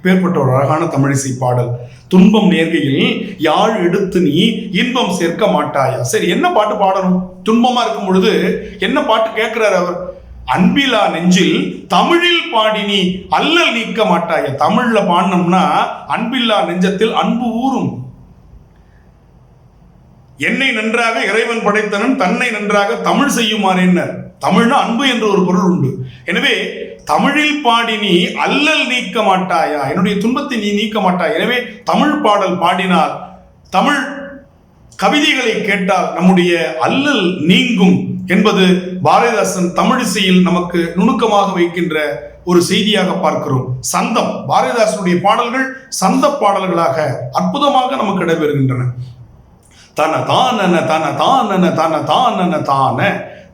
பேர்பட்ட ஒரு அழகான தமிழிசை பாடல். துன்பம் நேர்கையில் யாழ் எடுத்து நீ இன்பம் சேர்க்க மாட்டாயா. சரி, என்ன பாட்டு பாடணும்? துன்பமா இருக்கும் பொழுது என்ன பாட்டு கேட்கிறார் அவர்? அன்பிலா நெஞ்சில் தமிழில் பாடி நீ அல்லல் நீக்க மாட்டாயா. தமிழ்ல பாடினோம்னா அன்பில்லா நெஞ்சத்தில் அன்பு ஊறும். என்னை நன்றாக இறைவன் படைத்தனன், தன்னை நன்றாக தமிழ் செய்யுமாறேன்னர். தமிழ்னா அன்பு என்று ஒரு பொருள் உண்டு. எனவே தமிழில் பாடி நீ அல்லல் நீக்க மாட்டாயா, என்னுடைய துன்பத்தை நீ நீக்க மாட்டாய். எனவே தமிழ் பாடல் பாடினால், தமிழ் கவிதைகளை கேட்டால் நம்முடைய அல்லல் நீங்கும் என்பது பாரதிதாசன் தமிழிசையில் நமக்கு நுணுக்கமாக வைக்கின்ற ஒரு செய்தியாக பார்க்கிறோம். சந்தம், பாரதிதாசனுடைய பாடல்கள் சந்த பாடல்களாக அற்புதமாக நமக்கு இடம்பெறுகின்றன. தன தானன தன தானன தன தானன தான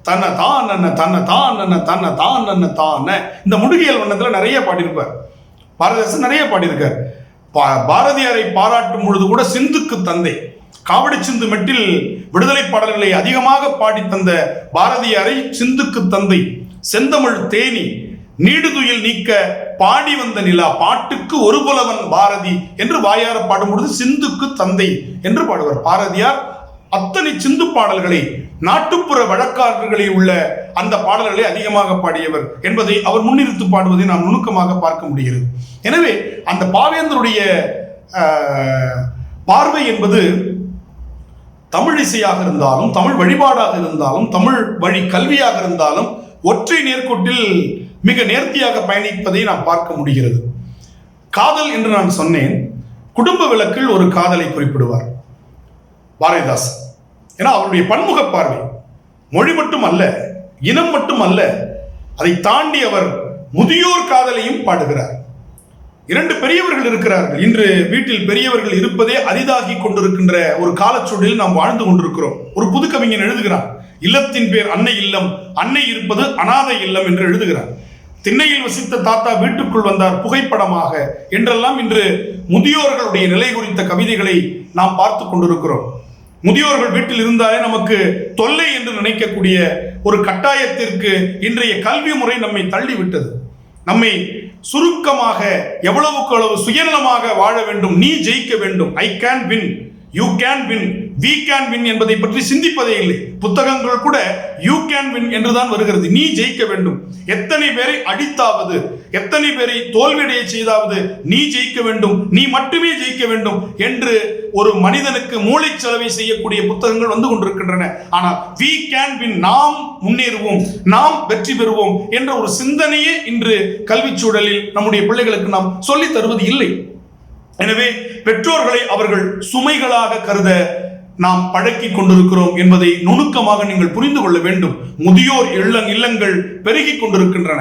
தன தானன தன தானன தன தானன தான. இந்த முடுகியல் வண்ணத்தில் நிறைய பாடியிருப்பார் பாரதிதாசன், நிறைய பாடியிருக்கார். பாரதியாரை பாராட்டும் பொழுது கூட சிந்துக்கு தந்தை, காவடி சிந்து மெட்டில் விடுதலை பாடல்களை அதிகமாக பாடி தந்த பாரதியாரை சிந்துக்கு தந்தை, செந்தமிழ் தேனி, நீடுதுயில் நீக்க பாடி வந்த நிலா, பாட்டுக்கு ஒரு புலவன் பாரதி என்று வாயார பாடும் பொழுது சிந்துக்கு தந்தை என்று பாடுவார். பாரதியார் அத்தனை சிந்து பாடல்களை, நாட்டுப்புற வழக்காளர்களில் உள்ள அந்த பாடல்களை அதிகமாக பாடியவர் என்பதை அவர் முன்னிறுத்து பாடுவதை நாம் நுணுக்கமாக பார்க்க முடிகிறது. எனவே அந்த பாவேந்தருடைய பார்வை என்பது தமிழ் இசையாக இருந்தாலும், தமிழ் வழிபாடாக இருந்தாலும், தமிழ் வழி கல்வியாக இருந்தாலும் ஒற்றை நேர்கோட்டில் மிக நேர்த்தியாக பயணிப்பதை நாம் பார்க்க முடிகிறது. காதல் என்று நான் சொன்னேன். குடும்ப விளக்கில் ஒரு காதலை குறிப்பிடுவார் பாரதிதாசன். ஏன்னா அவருடைய பன்முக பார்வை, மொழி மட்டும் அல்ல, இனம் மட்டும் அல்ல, அதை தாண்டி அவர் முதியோர் காதலையும் பாடுகிறார். இரண்டு பெரியவர்கள் இருக்கிறார்கள். இன்று வீட்டில் பெரியவர்கள் இருப்பதே அரிதாகி கொண்டிருக்கின்ற ஒரு காலச்சூழலில் நாம் வாழ்ந்து கொண்டிருக்கிறோம். ஒரு புது கவிஞன் எழுதுகிறான், இல்லத்தின் பேர் அன்னை இல்லம், அன்னை இருப்பது அனாதை இல்லம் என்று எழுதுகிறார். திண்ணையில் வசித்த தாத்தா வீட்டுக்குள் வந்தார் புகைப்படமாக என்றெல்லாம் இன்று முதியோர்களுடைய நிலை குறித்த கவிதைகளை நாம் பார்த்து கொண்டிருக்கிறோம். முதியோர்கள் வீட்டில் இருந்தாலே நமக்கு தொல்லை என்று நினைக்கக்கூடிய ஒரு கட்டாயத்திற்கு இன்றைய கல்வி முறை நம்மை தள்ளிவிட்டது. நம்மை சுருக்கமாக எவ்வளவுக்கு அளவு சுயநலமாக வாழ வேண்டும், நீ ஜெயிக்க வேண்டும், I can win, you can win, we can win என்பதை பற்றி சிந்திப்பதே இல்லை. புத்தகங்கள் கூட யூ கேன் வின் என்றுதான் வருகிறது. நீ ஜெயிக்க வேண்டும், எத்தனை பேரை அடித்தாவது, எத்தனை பேரை தோல்வியடைய செய்தாவது நீ ஜெயிக்க வேண்டும், நீ மட்டுமே ஜெயிக்க வேண்டும் என்று ஒரு மனிதனுக்கு மூளைச்சலவை செய்யக்கூடிய புத்தகங்கள் வந்து கொண்டிருக்கின்றன. ஆனால் வி கேன் வின், நாம் முன்னேறுவோம், நாம் வெற்றி பெறுவோம் என்ற ஒரு சிந்தனையே இன்று கல்வி சூழலில் நம்முடைய பிள்ளைகளுக்கு நாம் சொல்லித் தருவது இல்லை. எனவே பெற்றோர்களை அவர்கள் சுமைகளாக கருத நாம் பழக்கி கொண்டிருக்கிறோம் என்பதை நுணுக்கமாக நீங்கள் புரிந்து கொள்ள வேண்டும். முதியோர் இல்லங்கள் பெருகி கொண்டிருக்கின்றன.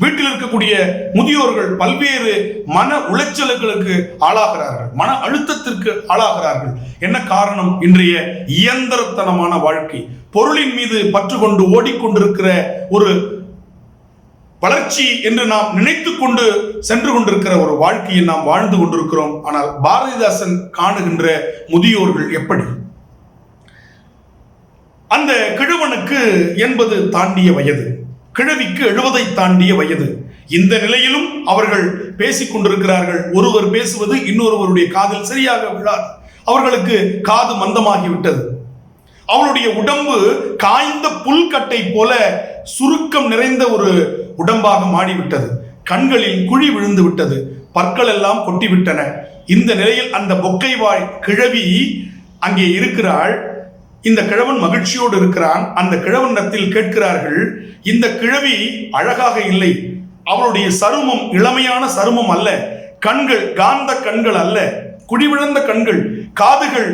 வீட்டில் இருக்கக்கூடிய முதியோர்கள் பல்வேறு மன உளைச்சல்களுக்கு ஆளாகிறார்கள், மன அழுத்தத்திற்கு ஆளாகிறார்கள். என்ன காரணம்? இன்றைய இயந்திரத்தனமான வாழ்க்கை, பொருளின் மீது பற்று கொண்டு ஓடிக்கொண்டிருக்கிற ஒரு வளர்ச்சி என்று நாம் நினைத்து கொண்டு சென்று கொண்டிருக்கிற ஒரு வாழ்க்கையை நாம் வாழ்ந்து கொண்டிருக்கிறோம். ஆனால் பாரதிதாசன் காணுகின்ற முதியோர்கள் எப்படி? அந்த கிழவனுக்கு 80 தாண்டிய வயது, கிழவிக்கு 70 தாண்டிய வயது. இந்த நிலையிலும் அவர்கள் பேசிக் கொண்டிருக்கிறார்கள். ஒருவர் பேசுவது இன்னொருவருடைய காதில் சரியாக விழாது. அவர்களுக்கு காது மந்தமாகிவிட்டது. அவளுடைய உடம்பு காய்ந்த புல்கட்டை போல சுருக்கம் நிறைந்த ஒரு உடம்பாக மாறிவிட்டது. கண்களில் குழி விழுந்து விட்டது, பற்கள் எல்லாம் கொட்டிவிட்டன. இந்த நிலையில் அந்த பொக்கைவாய் கிழவி அங்கே இருக்கிறாள். இந்த கிழவன் மகிழ்ச்சியோடு இருக்கிறான். அந்த கிழவனிடத்தில் கேட்கிறார்கள், இந்த கிழவி அழகாக இல்லை, அவளுடைய சருமம் இளமையான சருமம் அல்ல, கண்கள் காந்த கண்கள் அல்ல, குடிவிழந்த கண்கள், காதுகள்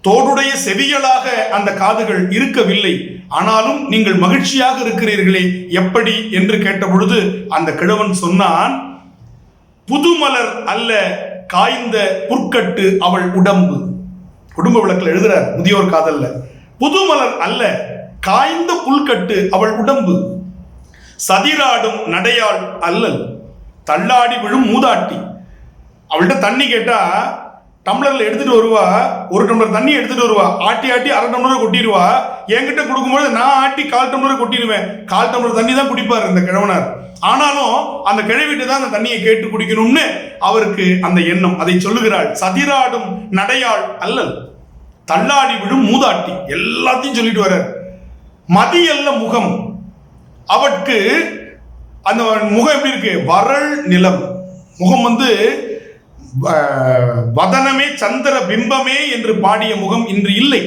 தோடுடைய செவிகளாக அந்த காதுகள் இருக்கவில்லை, ஆனாலும் நீங்கள் மகிழ்ச்சியாக இருக்கிறீர்களே எப்படி என்று கேட்ட பொழுது அந்த கிழவன் சொன்னான், புதுமலர் அல்ல காய்ந்த புற்கட்டு அவள் உடம்பு. குடும்ப விளக்கில் எழுதுறார் முதியோர் காதல்ல. புதுமலர் அல்ல காய்ந்த புல்கட்டு அவள் உடம்பு, சதிராடும் நடையாள் அல்லல், தள்ளாடி விழும் மூதாட்டி. அவள்கிட்ட தண்ணி கேட்டா டம்ளர்ல எடுத்துட்டு வருவா, ஒரு டம்ளர் தண்ணி எடுத்துட்டு வருவா, ஆட்டி ஆட்டி அரை டம்ளர் கொட்டிடுவா. என்கிட்ட கொடுக்கும்போது நான் ஆட்டி 1/4 டம்ளர் கொட்டிடுவேன். 1/4 டம்ளர் தண்ணி தான் குடிப்பார் இந்த கிழவனார். ஆனாலும் அந்த கிழவிட்டு தான் அந்த தண்ணியை கேட்டு குடிக்கணும்னு அவருக்கு அந்த எண்ணம். அதை சொல்லுகிறாள், சதிராடும் நடையாள் அல்லல், தள்ளாடி விழும் மூதாட்டி. எல்லாத்தையும் சொல்லிட்டு வர்றார். மதியல்ல முகம், அவற்கு அந்த முகம் எப்படி இருக்கு? வறள் நிலம். முகம் வதனமே சந்திர பிம்பமே என்று பாடிய முகம் இன்று இல்லை.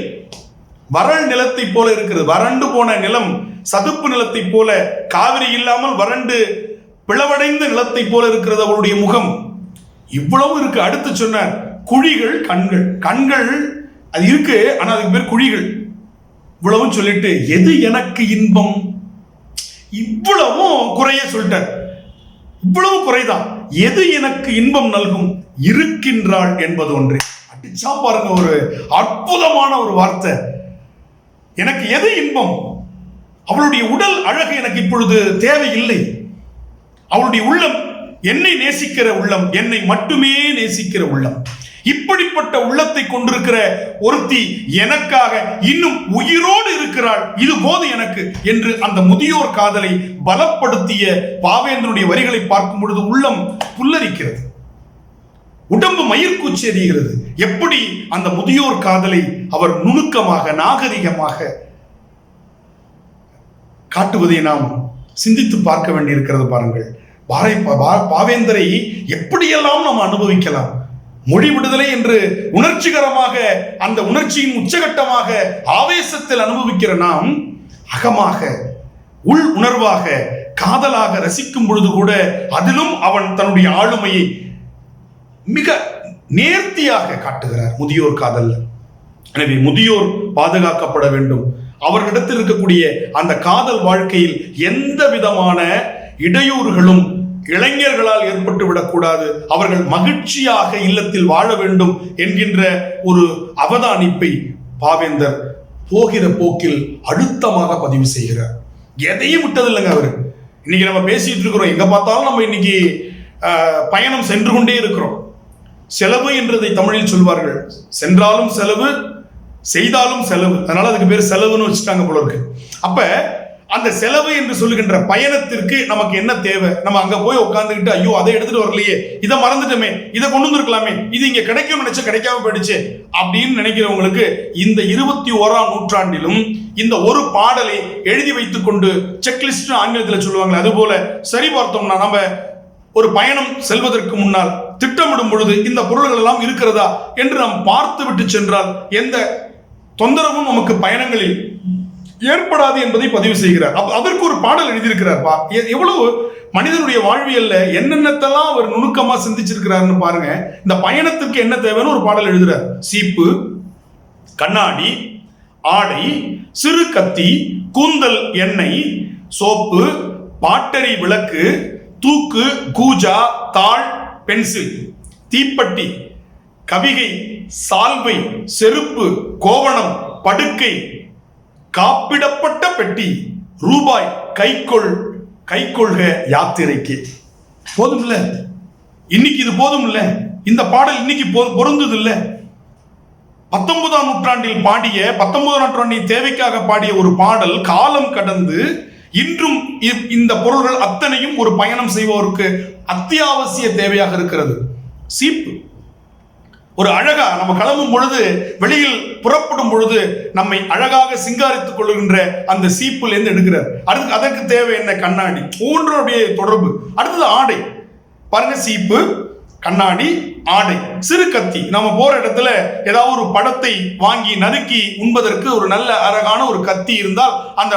வறள் நிலத்தை போல இருக்கிறது. வறண்டு போன நிலம், சதுப்பு நிலத்தை போல, காவிரி இல்லாமல் வறண்டு பிளவடைந்த நிலத்தை போல இருக்கிறது அவருடைய முகம். இவ்வளவு இருக்கு. அடுத்து சொன்னார், குழிகள் கண்கள். கண்கள் அது இருக்கு, ஆனா அதுக்கு பேர் குழிகள். இவ்வளவும் சொல்லிட்டு எது எனக்கு இன்பம், இவ்வளவும் குறைய சொல்லிட்டார். இவ்வளவு குறைதான். எது எனக்கு இன்பம் நல்கும், இருக்கின்றாள் என்பது ஒன்று. அடிச்சா பாருங்க, ஒரு அற்புதமான ஒரு வார்த்தை. எனக்கு எது இன்பம்? அவளுடைய உடல் அழகு எனக்கு இப்பொழுது தேவையில்லை. அவளுடைய உள்ளம் என்னை நேசிக்கிற உள்ளம், என்னை மட்டுமே நேசிக்கிற உள்ளம். இப்படிப்பட்ட உள்ளத்தை கொண்டிருக்கிற ஒருத்தி எனக்காக இன்னும் உயிரோடு இருக்கிறாள், இது போது எனக்கு என்று அந்த முதியோர் காதலை பலப்படுத்திய பாவேந்தனுடைய வரிகளை பார்க்கும் பொழுது உள்ளம் புல்லரிக்கிறது, உடம்பு மயிர்கூச்சி எறிகிறது. எப்படி அந்த முதியோர் காதலை அவர் நுணுக்கமாக நாகரிகமாக காட்டுவதை நாம் சிந்தித்து பார்க்க வேண்டியிருக்கிறது. பாருங்கள், பாவேந்தரை எப்படியெல்லாம் நாம் அனுபவிக்கலாம். மொழி விடுதலை என்று உணர்ச்சிகரமாக, அந்த உணர்ச்சியின் உச்சகட்டமாக ஆவேசத்தில் அனுபவிக்கிற நாம் அகமாக, உள் உணர்வாக, காதலாக ரசிக்கும் பொழுது கூட அதிலும் அவன் தன்னுடைய ஆளுமையை மிக நேர்த்தியாக காட்டுகிறார் முதியோர் காதல். எனவே முதியோர் பாதுகாக்கப்பட வேண்டும். அவர்களிடத்தில் இருக்கக்கூடிய அந்த காதல் வாழ்க்கையில் எந்த விதமான இடையூறுகளும் இளைஞர்களால் ஏற்பட்டு விடக்கூடாது. அவர்கள் மகிழ்ச்சியாக இல்லத்தில் வாழ வேண்டும் என்கின்ற ஒரு அவதானிப்பை பாவேந்தர் போகிற போக்கில் அழுத்தமாக பதிவு செய்கிறார். எதையும் விட்டதில்லைங்க அவரு. இன்னைக்கு நம்ம பேசிட்டு இருக்கிறோம், எங்க பார்த்தாலும் நம்ம இன்னைக்கு பயணம் சென்று கொண்டே இருக்கிறோம். செலவு என்றதை தமிழில் சொல்வார்கள். சென்றாலும் செலவு, செய்தாலும் செலவு. அதனால அதுக்கு பேர் செலவுன்னு வச்சுட்டாங்க போல இருக்கு. அப்ப அந்த செலவு என்று சொல்லுகின்ற பயணத்திற்கு நமக்கு என்ன தேவை? நம்ம அங்க போய் உட்காந்துக்கிட்டு ஐயோ அதை எடுத்துட்டு வரலையே, இதை மறந்துட்டோமே, இதை கொண்டு வந்திருக்கலாமே, இது இங்க கிடைக்கும் நினைச்சா கிடைக்காம போயிடுச்சு அப்படின்னு நினைக்கிறவங்களுக்கு இந்த 21ஆம் நூற்றாண்டிலும் இந்த ஒரு பாடலை எழுதி வைத்துக் கொண்டு செக்லிஸ்ட் ஆங்கிலத்தில் சொல்லுவாங்க, அது போல சரி பார்த்தோம்னா நம்ம ஒரு பயணம் செல்வதற்கு முன்னால் திட்டமிடும் பொழுது இந்த பொருள்கள் எல்லாம் இருக்கிறதா என்று நாம் பார்த்து விட்டு சென்றால் எந்த தொந்தரவும் நமக்கு பயணங்களில் ஏற்படாது என்பதை பதிவு செய்கிறார். அதற்கு ஒரு பாடல் எழுதியிருக்கிறார். எவ்வளவு மனிதனுடைய வாழ்வியல்ல என்னென்னத்தெல்லாம் அவர் நுணுக்கமா சிந்திச்சிருக்கிறாருன்னு பாருங்க. இந்த பயணத்துக்கு என்ன தேவைன்னு ஒரு பாடல் எழுதுறார். சீப்பு, கண்ணாடி, ஆடை, சிறு கத்தி, கூந்தல் எண்ணெய், சோப்பு, பாட்டரி விளக்கு, தூக்கு, கூஜா, தாள், பென்சில், தீப்பெட்டி, கவிகை, சால்வை, செருப்பு, கோவணம், படுக்கை, காப்பிடப்பட்ட பெட்டி, ரூபாய், கைக்கொள்க யாத்திரைக்கு. போதும் இல்ல? இன்னைக்கு இது போதும் இல்ல? இந்த பாடல் இன்னைக்கு பொருந்தது இல்ல? 19ஆம் நூற்றாண்டில் பாடிய, 19ஆம் நூற்றாண்டின் தேவைக்காக பாடிய ஒரு பாடல் காலம் கடந்து இன்றும் இந்த பொருள்கள் அத்தனையும் ஒரு பயணம் செய்வோருக்கு அத்தியாவசிய தேவையாக இருக்கிறது. சீப்பு ஒரு அழகா நம்ம கிளம்பும் பொழுது, வெளியில் புறப்படும் பொழுது நம்மை அழகாக சிங்காரித்துக் கொள்கின்ற அந்த சீப்புல இருந்து எடுக்கிறார். அதற்கு தேவை என்ன? கண்ணாடி. ஒவ்வொன்றுடைய தொடர்பு. அடுத்தது ஆடை. பாருங்க, சீப்பு, கண்ணாடி, ஆடை, சிறு கத்தி. நம்ம போற இடத்துல ஏதாவது ஒரு படத்தை வாங்கி நறுக்கி உண்பதற்கு ஒரு நல்ல அழகான ஒரு கத்தி இருந்தால் அந்த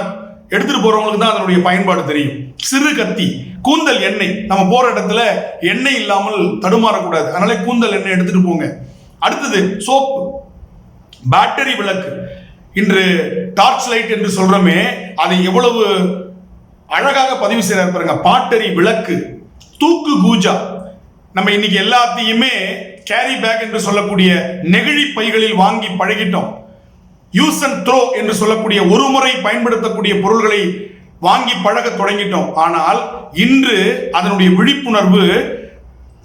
எடுத்துட்டு போறவங்களுக்கு தான் அதனுடைய பயன்பாடு தெரியும். சிறு கத்தி. கூந்தல் எண்ணெய். நம்ம போற இடத்துல எண்ணெய் இல்லாமல் தடுமாறக்கூடாது, அதனால கூந்தல் எண்ணெய் எடுத்துட்டு போங்க. அடுத்தது சோப்பு, பேட்டரி விளக்கு. இன்று டார்ச் லைட் என்று சொல்றோமே, அதை எவ்வளவு அழகாக பதிவு செய்யறாரு பாருங்க. பாட்டரி விளக்கு, தூக்கு, கூஜா. நம்ம இன்னைக்கு எல்லாத்தையுமே கேரி பேக் என்று சொல்லக்கூடிய நெகிழி பைகளில் வாங்கி பழகிட்டோம். யூஸ் அண்ட் த்ரோ என்று சொல்லக்கூடிய ஒரு முறை பயன்படுத்தக்கூடிய பொருள்களை வாங்கி பழக தொடங்கிட்டோம். ஆனால் இன்று அதனுடைய விழிப்புணர்வு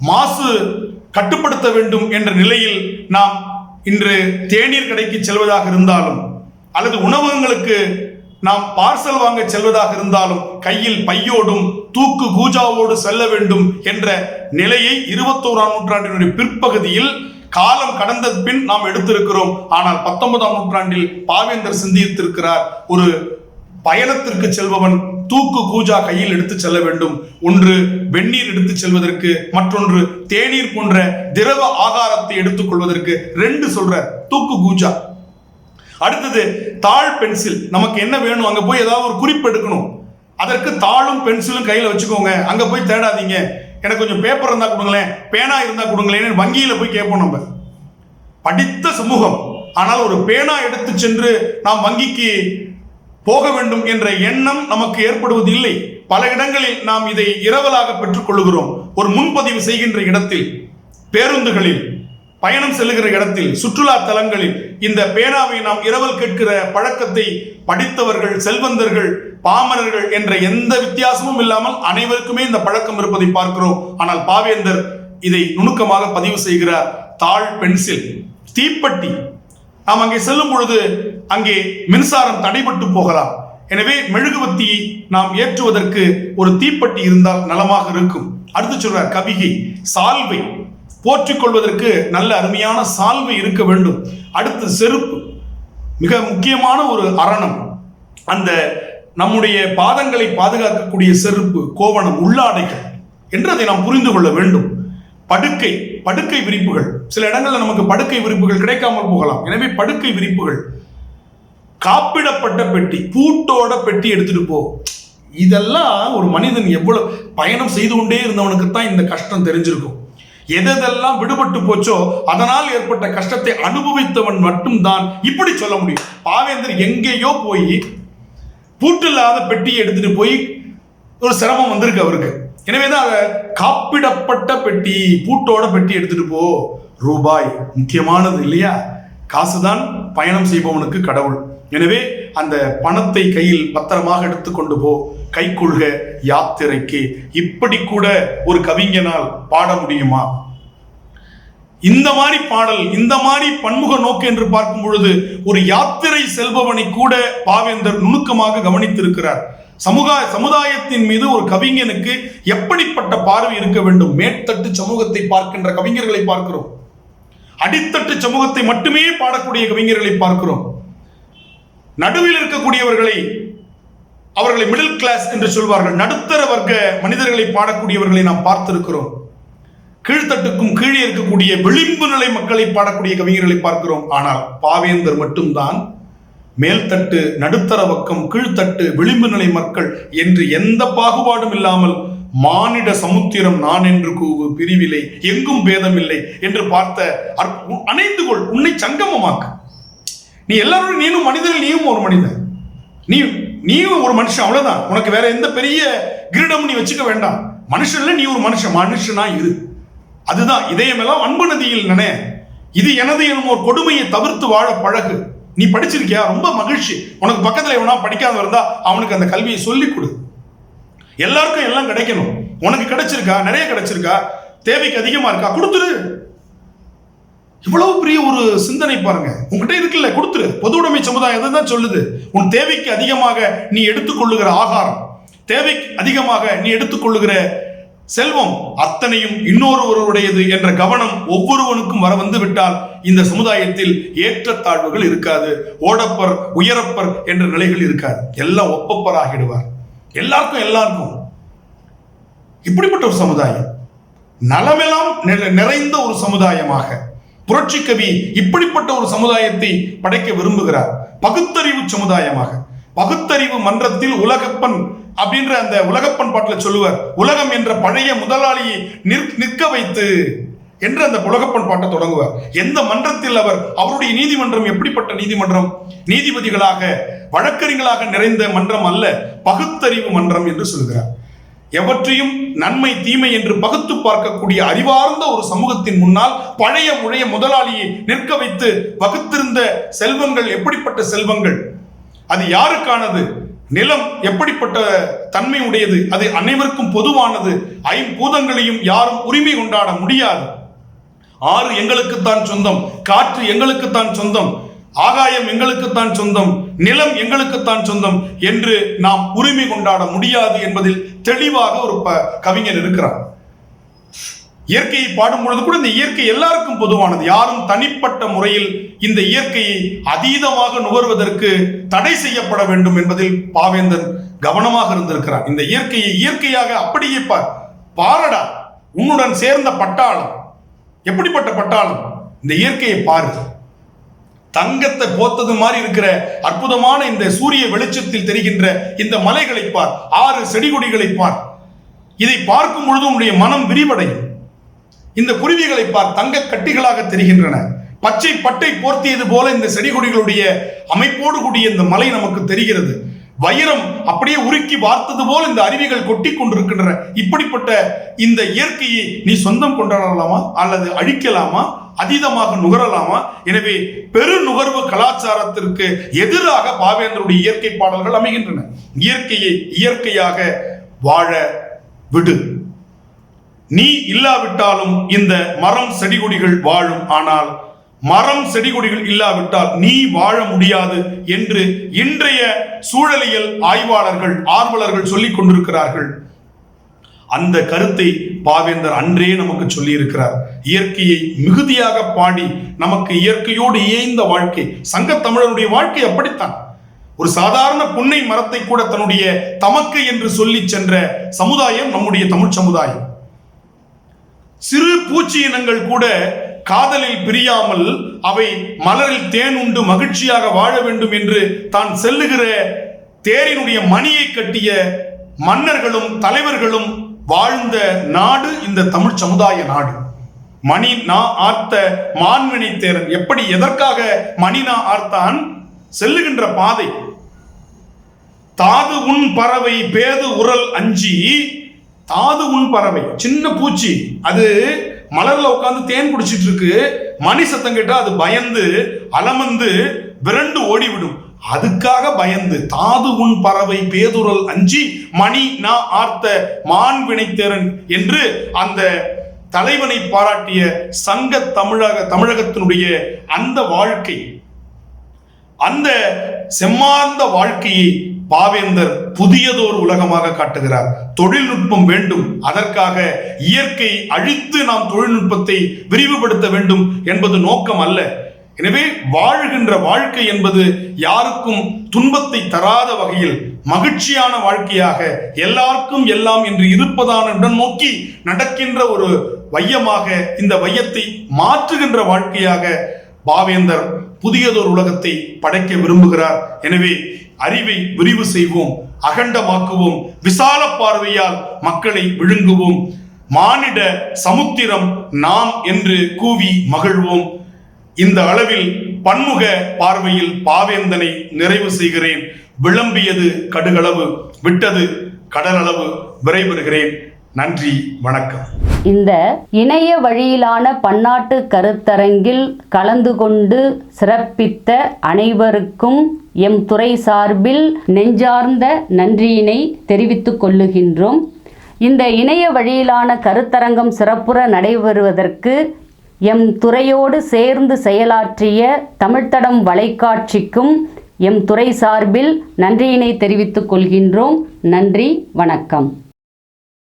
மாசு கட்டுப்படுத்த வேண்டும் என்ற நிலையில் நாம் இன்று தேநீர் கடைக்கு செல்வதாக இருந்தாலும் அல்லது உணவகங்களுக்கு நாம் பார்சல் வாங்க செல்வதாக இருந்தாலும் கையில் பையோடும் தூக்கு கூஜாவோடு செல்ல வேண்டும் என்ற நிலையை 21ஆம் நூற்றாண்டினுடைய பிற்பகுதியில் காலம் கடந்த பின் நாம் எடுத்திருக்கிறோம். ஆனால் 19ஆம் நூற்றாண்டில் பாவேந்தர் சிந்தித்திருக்கிறார். ஒரு பயணத்திற்கு செல்பவன் தூக்கு கூஜா கையில் எடுத்து செல்ல வேண்டும். ஒன்று வெந்நீர் எடுத்து செல்வதற்கு, மற்றொன்று தேநீர் போன்ற திரவ ஆகாரத்தை எடுத்துக் கொள்வதற்கு. 2 சொல்ற தூக்கு கூஜா. அடுத்தது தாள், பென்சில். நமக்கு என்ன வேணும், அங்க போய் ஏதாவது ஒரு குறிப்பு எடுக்கணும், அதற்கு தாளும் பென்சிலும் கையில வச்சுக்கோங்க. அங்க போய் தேடாதீங்க, எனக்கு கொஞ்சம் பேப்பர் இருந்தா கொடுங்களேன், பேனா இருந்தா கொடுங்களேன் வங்கியில போய் கேட்போம். நம்ம படித்த சமூகம், ஆனால் ஒரு பேனா எடுத்து சென்று நாம் வங்கிக்கு போக வேண்டும் என்ற எண்ணம் நமக்கு ஏற்படுவது இல்லை. பல இடங்களில் நாம் இதை இரவலாக பெற்றுக் கொள்கிறோம். ஒரு முன்பதிவு செய்கின்ற இடத்தில், பேருந்துகளில் பயணம் செல்லுகிற இடத்தில், சுற்றுலா தலங்களில் இந்த பேனாவை நாம் இரவல் கேட்கிற பழக்கத்தை படித்தவர்கள், செல்வந்தர்கள், பாமரர்கள் என்ற எந்த வித்தியாசமும் இல்லாமல் அனைவருக்குமே இந்த பழக்கம் இருப்பதை பார்க்கிறோம். ஆனால் பாவேந்தர் இதை நுணுக்கமாக பதிவு செய்கிறார். தாள், பென்சில், தீப்பெட்டி. நாம் அங்கே செல்லும் பொழுது அங்கே மின்சாரம் தடைபட்டு போகலாம். எனவே மெழுகுவத்தியை நாம் ஏற்றுவதற்கு ஒரு தீப்பெட்டி இருந்தால் நலமாக இருக்கும். அடுத்து சொல்றார் கவிகை, சால்வை. போற்றிக் கொள்வதற்கு நல்ல அருமையான சால்வை இருக்க வேண்டும். அடுத்து செருப்பு, மிக முக்கியமான ஒரு அரணம். அந்த நம்முடைய பாதங்களை பாதுகாக்கக்கூடிய செருப்பு, கோவணம், உள்ளாடைகள் என்று அதை நாம் புரிந்து கொள்ள வேண்டும். படுக்கை விரிப்புகள். சில இடங்களில் நமக்கு படுக்கை விரிப்புகள் கிடைக்காமல் போகலாம். எனவே படுக்கை விரிப்புகள், காப்பிடப்பட்ட பெட்டி, பூட்டோட பெட்டி எடுத்துட்டு போ. இதெல்லாம் ஒரு மனிதன் எவ்வளவு பயணம் செய்து கொண்டே இருந்தவனுக்கு தான் இந்த கஷ்டம் தெரிஞ்சிருக்கும். எதெல்லாம் விடுபட்டு போச்சோ அதனால் ஏற்பட்ட கஷ்டத்தை அனுபவித்தவன் மட்டும்தான் இப்படி சொல்ல முடியும். பாவேந்தர் எங்கேயோ போய் பூட்டு இல்லாத பெட்டியை எடுத்துட்டு போய் ஒரு சிரமம் வந்திருக்கு அவருக்கு. எனவேதான் அதை காப்பிடப்பட்ட பெட்டி, பூட்டோட பெட்டி எடுத்துட்டு போ. ரூபாய் முக்கியமானது இல்லையா? காசுதான் பயணம் செய்பவனுக்கு கடவுள். எனவே அந்த பணத்தை கையில் பத்திரமாக எடுத்துக்கொண்டு போ, கைக்கொள்க யாத்திரைக்கு. இப்படி கூட ஒரு கவிஞனால் பாட முடியுமா? இந்த மாதிரி பாடல், இந்த மாதிரி பன்முக நோக்கு என்று பார்க்கும் பொழுது ஒரு யாத்திரை செல்பவனை கூட பாவேந்தர் நுணுக்கமாக கவனித்திருக்கிறார். சமுதாயத்தின் மீது ஒரு கவிஞனுக்கு எப்படிப்பட்ட பார்வை இருக்க வேண்டும்? மேற்தட்டு சமூகத்தை பார்க்கின்ற கவிஞர்களை பார்க்கிறோம், அடித்தட்டு சமூகத்தை மட்டுமே பாடக்கூடிய கவிஞர்களை பார்க்கிறோம். நடுவில் இருக்கக்கூடியவர்களை, அவர்களை மிடில் கிளாஸ் என்று சொல்வார்கள், நடுத்தர வர்க்க மனிதர்களை பாடக்கூடியவர்களை நாம் பார்த்திருக்கிறோம். கீழ்த்தட்டுக்கும் கீழே இருக்கக்கூடிய விளிம்பு நிலை மக்களை பாடக்கூடிய கவிஞர்களை பார்க்கிறோம். ஆனால் பாவேந்தர் மட்டும்தான் மேல்தட்டு, நடுத்தர வர்க்கம், கீழ்த்தட்டு, விளிம்பு நிலை மக்கள் என்று எந்த பாகுபாடும் இல்லாமல் மானிட சமுத்திரம் நான் என்று கூவு பிரிவிலை எங்கும் பேதமில்லை என்று பார்த்த அணைந்து கொள், உன்னை சங்கமமாக்கு. நீ எல்லாரும் நீனும் மனிதர்கள், நீயும் ஒரு மனிதன், நீயும் ஒரு மனுஷன், அவ்வளவுதான். உனக்கு வேற எந்த பெரிய கிரீடம் நீ வச்சுக்க வேண்டாம். மனுஷன்ல நீ ஒரு மனுஷனா இரு. அதுதான் இதயமெல்லாம் அன்பு நதியில் நினை. இது எனது எனும் ஒரு கொடுமையை தவிர்த்து வாழ பழகு. நீ படிச்சிருக்கியா? ரொம்ப மகிழ்ச்சி. உனக்கு பக்கத்துல எவனா படிக்காத இருந்தா அவனுக்கு அந்த கல்வியை சொல்லிக் கொடு. எல்லாருக்கும் எல்லாம் கிடைக்கணும். உனக்கு கிடைச்சிருக்கா? நிறைய கிடைச்சிருக்கா? தேவைக்கு அதிகமா இருக்கா? கொடுத்துரு. இவ்வளவு பெரிய ஒரு சிந்தனை பாருங்க. உங்ககிட்ட இருக்குல்ல, கொடுத்துரு. பொது உடைமை சமுதாயம் தான் சொல்லுது, உன் தேவைக்கு அதிகமாக நீ எடுத்துக்கொள்ளுகிற ஆகாரம், தேவைக்கு அதிகமாக நீ எடுத்துக்கொள்ளுகிற செல்வம் அத்தனையும் இன்னொருவருடையது என்ற கவனம் ஒவ்வொருவனுக்கும் வர வந்து விட்டால் இந்த சமுதாயத்தில் ஏற்றத்தாழ்வுகள் இருக்காது, ஓடப்பர் உயரப்பர் என்ற நிலைகள் இருக்காது. எல்லாம் ஒப்பப்பர் ஆகிடுவார். எல்லாருக்கும் இப்படிப்பட்ட ஒரு சமுதாயம், நலமெல்லாம் நிறைந்த ஒரு சமுதாயமாக புரட்சி கவி இப்படிப்பட்ட ஒரு சமுதாயத்தை படைக்க விரும்புகிறார். பகுத்தறிவு சமுதாயமாக, பகுத்தறிவு மன்றத்தில் உலகப்பன் அப்படின்ற அந்த உலகப்பன் பாட்டில் சொல்லுவார், உலகம் என்ற பழைய முதலாளியை நிற்க வைத்து என்று அந்த உலகப்பன் பாட்டை தொடங்குவார். எந்த மன்றத்தில் அவருடைய நீதிமன்றம் எப்படிப்பட்ட நீதிமன்றம்? நீதிபதிகளாக வழக்கறிஞர்களாக நிறைந்த மன்றம் அல்ல, பகுத்தறிவு மன்றம் என்று சொல்கிறார். எவற்றையும் நன்மை தீமை என்று பகுத்து பார்க்கக்கூடிய அறிவார்ந்த ஒரு சமூகத்தின் முன்னால் பழைய முழைய முதலாளியை நிற்க வைத்து வகுத்திருந்த செல்வங்கள் எப்படிப்பட்ட செல்வங்கள், அது யாருக்கானது, நிலம் எப்படிப்பட்ட தன்மை உடையது, அது அனைவருக்கும் பொதுவானது, ஐம்பூதங்களையும் யாரும் உரிமை கொண்டாட முடியாது, ஆறு எங்களுக்குத்தான் சொந்தம், காற்று எங்களுக்குத்தான் சொந்தம், ஆகாயம் எங்களுக்குத்தான் சொந்தம், நிலம் எங்களுக்குத்தான் சொந்தம் என்று நாம் உரிமை கொண்டாட முடியாது என்பதில் தெளிவாக ஒரு கவிஞர் இருக்கிறார். இயற்கையை பாடும் பொழுது கூட இந்த இயற்கை எல்லாருக்கும் பொதுவானது, யாரும் தனிப்பட்ட முறையில் இந்த இயற்கையை அதீதமாக நுகர்வதற்கு தடை செய்யப்பட வேண்டும் என்பதில் பாவேந்தர் கவனமாக இருந்திருக்கிறார். இந்த இயற்கையை இயற்கையாக அப்படியே பாரடா, உன்னுடன் சேர்ந்த பட்டாளம், எப்படிப்பட்ட பட்டாளம், இந்த இயற்கையை பாரு, தங்கத்தை போத்தது மாதிரி இருக்கிற அற்புதமான இந்த சூரிய வெளிச்சத்தில் தெரிகின்ற இந்த மலைகளை பார், ஆறு செடி கொடிகளை பார். இதை பார்க்கும் பொழுது உன்னுடைய மனம் விரிவடையும். இந்த குருவிகளை பார், தங்க கட்டிகளாக தெரிகின்றன. பச்சை பட்டை போர்த்தியது போல இந்த செடி கொடிகளுடைய அமைப்போடு கூடிய இந்த மலை நமக்கு தெரிகிறது. வைரம் அப்படியே உருக்கி வார்த்தது போல் இந்த அருவிகள் கொட்டி கொண்டிருக்கின்றன. இப்படிப்பட்ட இந்த இயற்கையை நீ சொந்தம் கொண்டாடலாமா அல்லது அழிக்கலாமா, அதீதமாக நுகரலாமா? எனவே பெரு நுகர்வு கலாச்சாரத்திற்கு எதிராக பாவேந்தருடைய இயற்கை பாடல்கள் அமைகின்றன. இயற்கையை இயற்கையாக வாழ விடு, நீ இல்லாவிட்டாலும் இந்த மரம் செடி கொடிகள் வாழும், ஆனால் மரம் செடி கொடிகள் இல்லாவிட்டால் நீ வாழ முடியாது என்று இன்றைய சூழலியல் ஆய்வாளர்கள் ஆர்வலர்கள் சொல்லிக் கொண்டிருக்கிறார்கள். அந்த கருத்தை பாவேந்தர் அன்றே நமக்கு சொல்லி இருக்கிறார். இயற்கையை மிகுதியாக பாடி நமக்கு இயற்கையோடு இயைந்த வாழ்க்கை, சங்க தமிழருடைய வாழ்க்கை அப்படித்தான். ஒரு சாதாரண புன்னை மரத்தை கூட தன்னுடைய தமக்கு என்று சொல்லி சென்ற சமுதாயம் நம்முடைய தமிழ் சமுதாயம். சிறு பூச்சி இனங்கள் கூட காதலில் பிரியாமல் அவை மலரில் தேன் உண்டு மகிழ்ச்சியாக வாழ வேண்டும் என்று தான் செல்லுகிற தேரினுடைய மணியை கட்டிய மன்னர்களும் தலைவர்களும் வாழ்ந்த நாடு இந்த தமிழ் சமுதாய நாடு. மணி நா ஆர்த்த மான்வினை தேரன், எப்படி எதற்காக மணி நா ஆர்த்தான்? செல்லுகின்ற பாதை. தாது உன் பறவை பேது உரல் அஞ்சி, தாது உன் பறவை சின்ன பூச்சி, அது மலர்ல உட்கார்ந்து தேன் குடிச்சிட்டு இருக்கு, மணி சத்தம் கேட்டா அது பயந்து அலமந்து விரண்டு ஓடிவிடும். அதுக்காக பயந்து தாது உன் பறவை பேதுரல் அஞ்சி மணி நா ஆர்த்த மான் வினைத்தேரன் என்று அந்த தலைவனை பாராட்டிய சங்க தமிழகத்தினுடைய அந்த வாழ்க்கை, அந்த செம்மார்ந்த வாழ்க்கையை பாவேந்தர் புதியதோர் உலகமாக காட்டுகிறார். தொழில்நுட்பம் வேண்டும், அதற்காக இயற்கை அழித்து நாம் தொழில்நுட்பத்தை விரிவுபடுத்த வேண்டும் என்பது நோக்கம் அல்ல. எனவே வாழ்கின்ற வாழ்க்கை என்பது யாருக்கும் துன்பத்தை தராத வகையில் மகிழ்ச்சியான வாழ்க்கையாக, எல்லாருக்கும் எல்லாம் என்று இருப்பதான நோக்கி நடக்கின்ற ஒரு வையமாக, இந்த வையத்தை மாற்றுகின்ற வாழ்க்கையாக பாவேந்தர் புதியதொரு உலகத்தை படைக்க விரும்புகிறார். எனவே அறிவை விரிவு செய்வோம், அகண்டமாக்குவோம், விசால பார்வையால் மக்களை விழுங்குவோம், மானிட சமுத்திரம் நாம் என்று கூவி மகிழ்வோம். இந்த அளவில் பன்முக பார்வையில் பாவேந்தனை நிறைவு செய்கிறேன். விளம்பியது கடுகளவு, விட்டது கடலளவு. விரைபெறுகிறேன். நன்றி, வணக்கம். இந்த இணைய வழியிலான பன்னாட்டு கருத்தரங்கில் கலந்து கொண்டு சிறப்பித்த அனைவருக்கும் எம் துறை சார்பில் நெஞ்சார்ந்த நன்றியினை தெரிவித்துக் கொள்ளுகின்றோம். இந்த இணைய வழியிலான கருத்தரங்கம் சிறப்புற நடைபெறுவதற்கு எம் துறையோடு சேர்ந்து செயலாற்றிய தமிழ்த்தடம் வலைக்காட்சிக்கும் எம் துறை சார்பில் நன்றியினை தெரிவித்துக் கொள்கின்றோம். நன்றி, வணக்கம்.